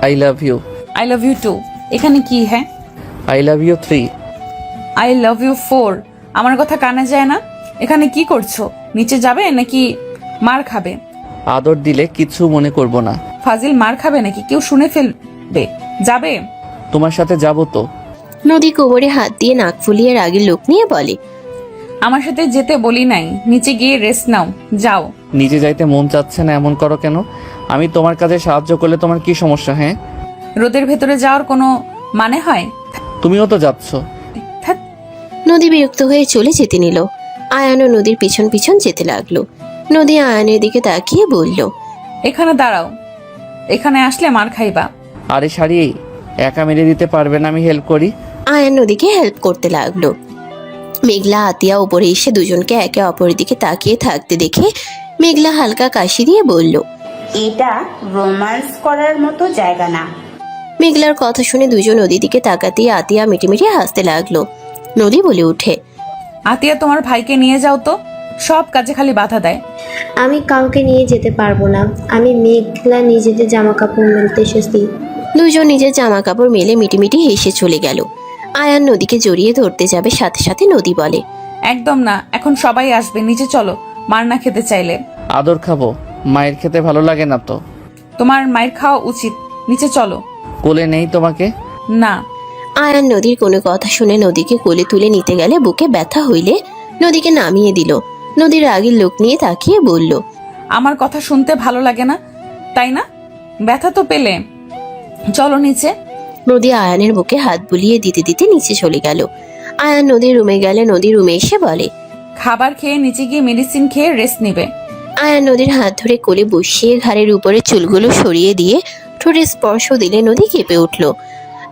I love you. I love you too. এখানে কি? হ্যাঁ, I love you 3। I love you 4। আমার কথা কানে যায় না? এখানে কি করছো? নিচে যাবে নাকি মার খাবে? আদর দিলে কিছু মনে করব না। ফাজিল, মার খাবে নাকি? কেউ শুনে ফেলবে। যাবে? তোমার সাথে যাব তো। নদী কোমরে হাত দিয়ে নাক ফুলিয়ে রাগীর লোক নিয়ে বলে, আমার সাথে যেতে বলি নাই, নিচে গিয়ে রেস্ট নাও, যাও। নিজে যাইতে মন চাচ্ছে না, এমন করো কেন? আমি তোমার কাজে সাহায্য করলে তোমার কি সমস্যা? হ্যাঁ, রোদের ভেতরে যাওয়ার কোনো মানে হয়? তুমিও তো যাচ্ছ। ধ্যাৎ। নদী বিরক্ত হয়ে চলে যেতে নিল। আয়ানও নদীর পিছন পিছন যেতে লাগলো। নদী আয়ানের দিকে তাকিয়ে বলল, এখানে দাঁড়াও, এখানে আসলে মার খাইবা। আরে শাড়ি, একা মেরে দিতে পারবে না? আমি হেল্প করি। আয়ান নদীকে হেল্প করতে লাগলো। মেঘলা আতিয়া উপরে এসে দুজনকে একে অপরের দিকে তাকিয়ে থাকতে দেখে মেঘলা হালকা কাশি দিয়ে বলল, এটা রোম্যান্স করার মতো জায়গা না। মেঘলার কথা শুনে দুজন নদীর দিকে তাকাতেই আতিয়া মিটিমিটি হাসতে লাগলো। নদী বলে উঠে, আতিয়া, তোমার ভাইকে নিয়ে যাও তো, সব কাজে খালি বাধা দেয়। আমি কাউকে নিয়ে যেতে পারবো না। আমি মেঘলা নিজেদের জামা কাপড় মেলতে এসেছি। দুজন নিজের জামা কাপড় মেলে মিটিমিটি হেসে চলে গেল। আয়ান নদীকে জড়িয়ে ধরতে যাবে, সাথে সাথে নদী বলে, একদম না, এখন সবাই আসবে, নিচে চলো। মার না খেতে চাইলে। আদর খাবো, মায়ের খেতে ভালো লাগে না তো? তোমার মায়ের খাওয়া উচিত, নিচে চলো। কোলে নেই তোমাকে? না। আয়ান নদীর কোনো কথা শুনে নদীকে কোলে তুলে নিতে গেলে বুকে ব্যথা হইলে নদীকে নামিয়ে দিল। নদীর রাগীর লোক নিয়ে তাকিয়ে বলল, আমার কথা শুনতে ভালো লাগে না, তাই না? ব্যথা তো পেলে, চলো নিচে। নদী আয়ানের বুকে হাত বুলিয়ে দিতে দিতে নিচে চলে গেল। আয়ান নদীর রুমে গেলে নদী রুমে এসে বলে, খাবার খেয়ে নিচে গিয়ে মেডিসিন খেয়ে রেস্ট নেবে। আয়ান নদীর হাত ধরে কোলে বসিয়ে ঘাড়ের উপরে চুলগুলো সরিয়ে দিয়ে ঠোঁটে স্পর্শ দিলে নদী কেঁপে উঠল।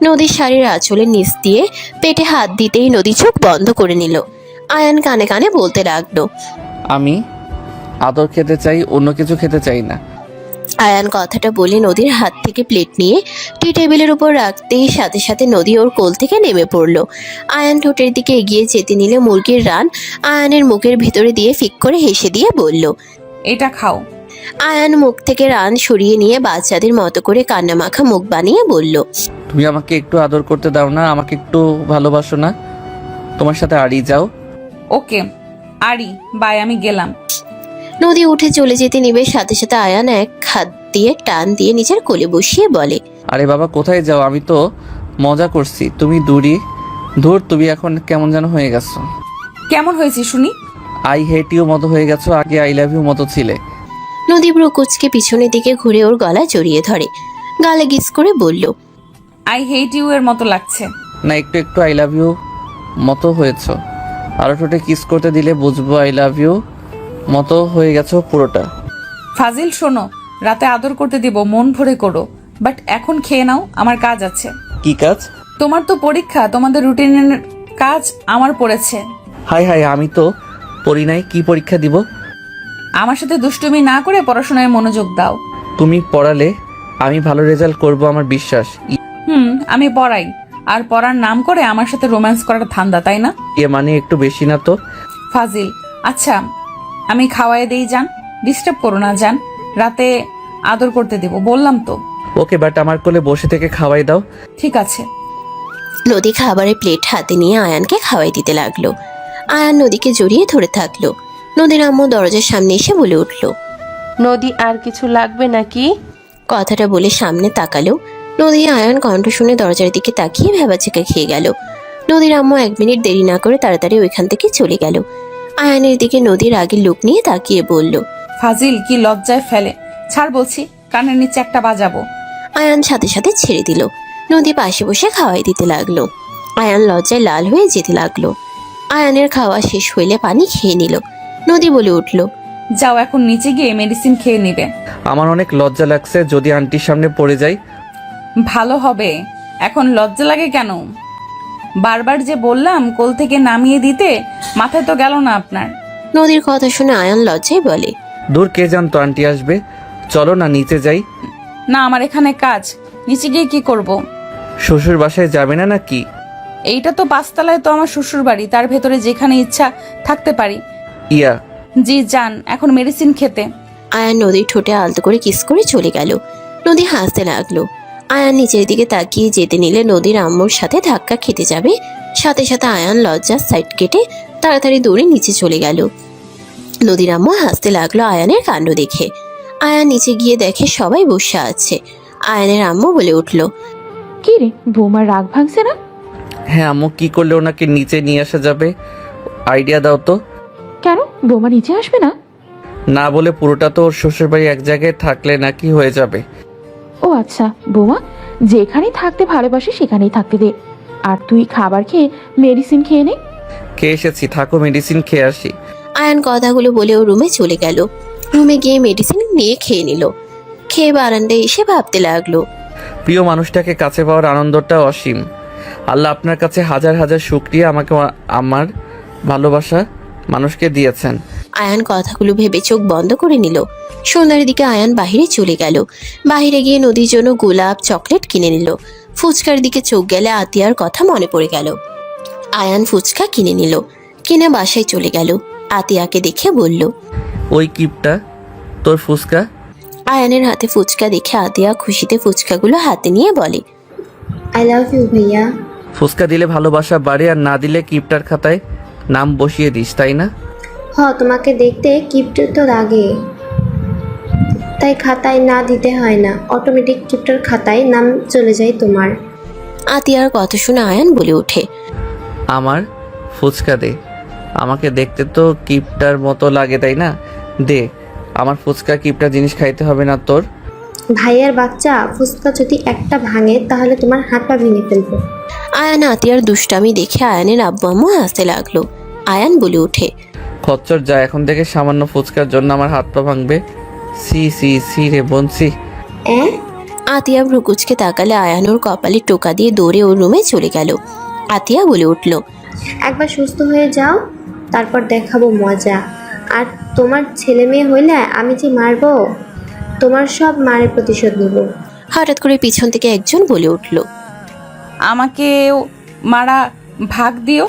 নদীর শাড়ির আঁচলের নিচ দিয়ে পেটে হাত দিতেই নদী চোখ বন্ধ করে নিল। আয়ান কানে কানে বলতে লাগলো, আমি আদর খেতে চাই, অন্য কিছু খেতে চাই না। আয়ান কথাটা বলে নদীর হাত থেকে প্লেট নিয়ে টি টেবিলের উপর রাখতেই সাথে সাথে নদী ওর কোল থেকে নেমে পড়ল। আয়ান ঠোঁটের দিকে এগিয়ে যেতে নিলে মুরগির রান আয়ানের মুখের ভিতরে দিয়ে ফিক করে হেসে দিয়ে বলল, এটা খাও। আয়ান মুখ থেকে রান সরিয়ে নিয়ে বাচ্চাদের মতো করে কান্নামাখা মুখ বানিয়ে বলল, তুমি আমাকে একটু আদর করতে দাও না? আমাকে একটু ভালোবাসো না? তোমার সাথে আড়ি যাও। ওকে আরি, বাই, আমি গেলাম। নদী উঠে চলে যেতে নিবে, সাথে সাথে আয়ান এক হাত দিয়ে টান দিয়ে নিজের কোলে বসিয়ে বলে, আরে বাবা, কোথায় যাও? আমি তো মজা করছি, তুমি তুমি এখন কেমন যেন হয়ে গেছো। কেমন হয়েছি শুনি? আই হেট ইউ মতো হয়ে গেছো, আগে আই লাভ ইউ মতো ছিলে। নদী ব্রু কুচকে পিছনের দিকে ঘুরে ওর গলা জড়িয়ে ধরে, গালে গিস করে বলল, আই হেট ইউ এর মতো লাগছে। না, একটু একটু আই লাভ ইউ মতো হয়েছো। আরও ঠোঁটে কিস করতে দিলে বুঝবো আই লাভ ইউ মতো হয়ে গেছো পুরোটা। ফাজিল শোনো, রাতে আদর করতে দিব, মন ভরে করো, বাট এখন খেয়ে নাও, আমার কাজ আছে। কি কাজ? তোমার তো পরীক্ষা, তোমাদের রুটিনের কাজ আমার পড়েছে। হাই হাই, আমি তো পড়ি নাই, কি পরীক্ষা দিব? আমার সাথে দুষ্টুমি না করে পড়াশোনায় মনোযোগ দাও। তুমি পড়ালে আমি ভালো রেজাল্ট করব আমার বিশ্বাস। আমি পড়াই, আর পড়ার নাম করে আমার সাথে রোম্যান্স করার ধান্দা, তাই না? মানে একটু বেশি না তো? ফাজিল। আচ্ছা, আমি খাওয়াই দেই, যান, ডিস্টার্ব করো না, যান, রাতে আদর করতে দেব বললাম তো। ওকে, বাট আমার কোলে বসে থেকে খাওয়াই দাও। ঠিক আছে। নদী খাবারের প্লেট হাতে নিয়ে আয়ানকে খাওয়াই দিতে লাগলো। আয়ান নদীকে জড়িয়ে ধরে থাকলো। নদীর আম্মু দরজার সামনে এসে বলে উঠল, নদী আর কিছু লাগবে নাকি? কথাটা বলে সামনে তাকালো। নদী আয়ান কণ্ঠ শুনে দরজার দিকে তাকিয়ে ভেবাচেকা খেয়ে গেল। নদীর আম্মু 1 মিনিট দেরি না করে তাড়াতাড়ি ওইখান থেকে চলে গেল। আয়ানের দিকে নদীর আগের লোক নিয়ে তাকিয়ে বলল, ফাজিল, কি লজ্জায় ফেলে, ছাড় বলছি, কানের নিচে একটা বাজাবো। আয়ান সাথে সাথে ছেড়ে দিল। নদী পাশে বসে খাওয়াই দিতে লাগলো। আয়ান লজ্জায় লাল হয়ে যেতে লাগলো। আয়ানের খাওয়া শেষ হইলে পানি খেয়ে নিল। নদী বলে উঠল, যাও, এখন নিচে গিয়ে মেডিসিন খেয়ে নিবে। আমার অনেক লজ্জা লাগছে, যদি আন্টির সামনে পড়ে যাই। ভালো হবে, এখন লজ্জা লাগে কেন? বারবার যে বললাম কোল থেকে নামিয়ে দিতে, মাথায় তো গেল না আপনার? নদীর কথা শুনে আয়ান লজ্জায় বলে, দূর, কে জানতো আন্টি আসবে, চলো না নিচে যাই। না, আমার এখানে কাজ, নিচে গিয়ে কি করব? শ্বশুর বাসায় যাবে না নাকি? এইটা তো 5 তলায়, তো আমার শ্বশুর বাড়ি, তার ভেতরে যেখানে ইচ্ছা থাকতে পারি। ইয়া, জি যান, এখন মেডিসিন খেতে। আয়ান নদীর ঠোঁটে আলতো করে কিস করে চলে গেল। নদী হাসতে লাগলো। আয়ান নিচের দিকে তাকিয়ে যেতে নিলে নদীর আম্মুর সাথে ধাক্কা খেতে যাবে। সাথে সাথে আয়ান লজ্জার সাইড কেটে তাড়াতাড়ি দৌড়ে নিচে চলে গেল। নদীর আম্মু হাসতে লাগলো আয়ানের কাণ্ড দেখে। আয়ান নিচে গিয়ে দেখে সবাই বসে আছে। আয়ানের আম্মু বলে উঠল, কি রে, বৌমার রাগ ভাঙছে না? হ্যাঁ আম্মু, কি করলে ওনাকে নিচে নিয়ে আসা যাবে, আইডিয়া দাও তো। কেন, বৌমা নিচে আসবে না? না বলে পুরোটা তো ওর শ্বশুরবাড়ি, এক জায়গায় থাকলে নাকি হয়ে যাবে। ও আচ্ছা, বৌমা যেখানেই থাকতে ভালোবাসে সেখানেই থাকতে দে। আর তুই খাবার খেয়ে মেডিসিন খেয়ে নে। খেয়ে এসেছি, থাকো, মেডিসিন খেয়ে আসি। আয়ান কথাগুলো বলে ও রুমে চলে গেল। রুমে গিয়ে মেডিসিন নিয়ে খেয়ে নিল। খেয়ে বারান্দায় এসে ভাবতে লাগলো, প্রিয় মানুষটাকে কাছে পাওয়ার আনন্দটা অসীম। আল্লাহ আপনার কাছে হাজার হাজার শুকরিয়া, আমাকে আমার ভালোবাসা মানুষকে দিয়েছেন। আয়ান কথাগুলো ভেবে চোখ বন্ধ করে নিল। সন্ধ্যার দিকে আয়ান বাহিরে চলে গেল। বাহিরে গিয়ে নদীর জন্য গোলাপ চকলেট কিনে নিল। ফুচকার দিকে চোখ গেলে আতিয়ার কথা মনে পড়ে গেল। আয়ান ফুচকা কিনে নিল। কিনে বাসায় চলে গেল। আতিয়াকে দেখে বলল, ওই কিপটা তোর ফুসকা। আয়ানের হাতে ফুচকা দেখে আতিয়া খুশিতে ফুচকাগুলো হাতে নিয়ে বলে, আই লাভ ইউ ভাইয়া। ফুসকা দিলে ভালোবাসা বাড়ে, আর না দিলে কিপটার খাতায় নাম বসিয়ে দিস, তাই না? তোমাকে দেখতে কিপ্টের তো লাগে, তাই খাতায় না দিতে হয় না, অটোমেটিক কিপ্টের খাতায় নাম চলে যায় তোমার। আতিয়ার কথা শুনে আয়ান বলে ওঠে, আমার ফুচকা দে, আমাকে দেখতে তো কিপটার মতো লাগে, তাই না? দে আমার ফুচকা, কিপটা জিনিস খাইতে হবে না তোর। ভাইয়ার বাচ্চা, ফুচকা যদি একটা ভাঙে তাহলে তোমার হাত পা ভেঙে ফেলবো। আয়ান আতিয়ার দুষ্টামি দেখে আয়ানের আব্বু আম্মু হাসতে লাগলো। আয়ান বলে ওঠে, খচ্চর যা, এখন থেকে সামান্য ফুচকার জন্য আমার হাত পা ভাঙবে। সি সি সি রে বনসি। আতিয়া ভ্রুকুচকে তাকালে আয়ান ওর কপালে টোকা দিয়ে দৌড়ে ওর রুমে চলে গেল। আতিয়া বলে উঠল, একবার সুস্থ হয়ে যাও, তারপর দেখাবো মজা। আর তোমার ছেলে মেয়ে হইলে আমি যে মারবো, তোমার সব মারের প্রতিশোধ নেব। হঠাৎ করে পিছন থেকে একজন বলে উঠল, আমাকেও মারা ভাগ দিও,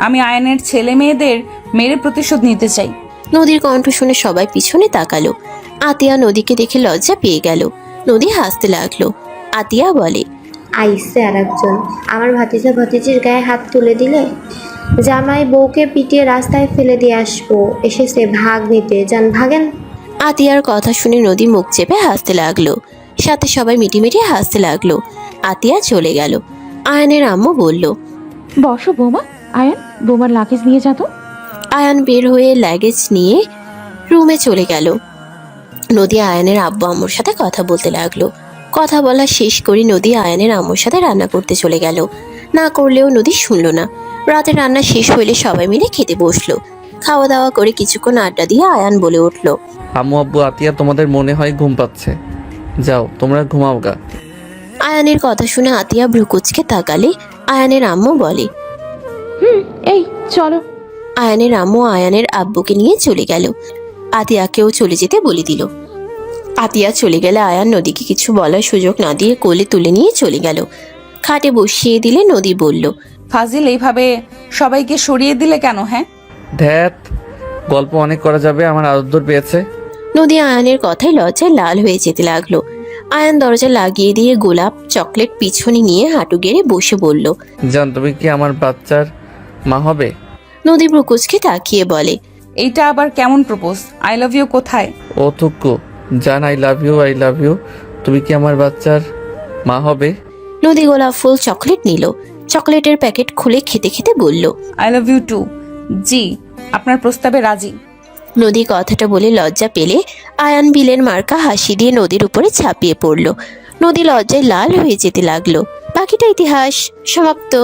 আমি আয়নের ছেলে মেয়েদের মেরে প্রতিশোধ নিতে চাই। নদীর কণ্ঠ শুনে সবাই পিছনে তাকালো। আতিয়া নদীকে দেখে লজ্জা পেয়ে গেল। নদী হাসতে লাগলো। আতিয়া বলে, আইসে আর একজন, আমার ভাতিজা ভাতিজির গায়ে হাত তুলে দিলে জামাই বউকে পিটিয়ে রাস্তায় ফেলে দিয়ে আসবো, এসেছে ভাগ নিতে, যান ভাগেন। আতিয়ার কথা শুনে নদী মুখ চেপে হাসতে লাগলো। সাথে সবাই মিটিমিটি হাসতে লাগলো। আতিয়া চলে গেল। আয়ানের আম্মু বলল, বসো বৌমা। আয়ান, বৌমার লাগেজ নিয়ে যা তো। আয়ান বের হয়ে লাগেজ নিয়ে রুমে চলে গেল। নদী আয়ানের আব্বু আম্মুর সাথে কথা বলতে লাগলো। কথা বলা শেষ করে নদী আয়ানের আম্মুর সাথে রান্না করতে চলে গেল। না করলেও নদী শুনল না। রাতে রান্না শেষ হইলে সবাই মিলে খেতে বসলো। খাওয়া দাওয়া করে কিছুক্ষণ আড্ডা দিয়ে আয়ান বলে উঠল, আম্মু আব্বু আতিয়া তোমাদের মনে হয় ঘুম পাচ্ছে, যাও তোমরা ঘুমাও গা। আয়ানের কথা শুনে আতিয়া ভ্রুকুচকে তাকালে আয়ানের আম্মু বলে। এই চলো। আয়ানের আম্মু আয়ানের আব্বুকে নিয়ে চলে গেল। আতিয়াকেও চলে যেতে বলে দিল। আতিয়া চলে গেলে আয়ান নদীকে কিছু বলার সুযোগ না দিয়ে কোলে তুলে নিয়ে চলে গেল। খাটে বসিয়ে দিলে নদী বলল, ফাজিল, এইভাবে সবাইকে সরিয়ে দিলে কেন? হ্যাঁ, ধ্যাত, গল্প অনেক করা যাবে, আমার আদর পেয়েছে। নদী আয়ানের কথায় লজ্জায় লাল হয়ে যেতে লাগলো। আয়ান দরজা লাগিয়ে দিয়ে গোলাপ চকলেট পিছনে নিয়ে হাঁটু গেড়ে বসে বলল, জান তুমি কি আমার বাচ্চার মা হবে? নদী ভ্রুকুচকে তাকিয়ে বলে, এইটা আবার কেমন প্রপোজ? আই লাভ ইউ কোথায়? ও থুকু, জান I love you, I love you. তুমি কি আমার বাচ্চার মা হবে? নদী গোলাপ ফুল চকলেট নিল। চকলেটের প্যাকেট খুলে খেতে খেতে বলল, আই লাভ ইউ টু। জি, আপনার প্রস্তাবে রাজি। নদী কথাটা বলে লজ্জা পেলে আয়ান বিলের মার্কা হাসি দিয়ে নদীর উপরে ছাপিয়ে পড়ল। নদী লজ্জায় লাল হয়ে যেতে লাগলো। বাকিটা ইতিহাস সমাপ্ত।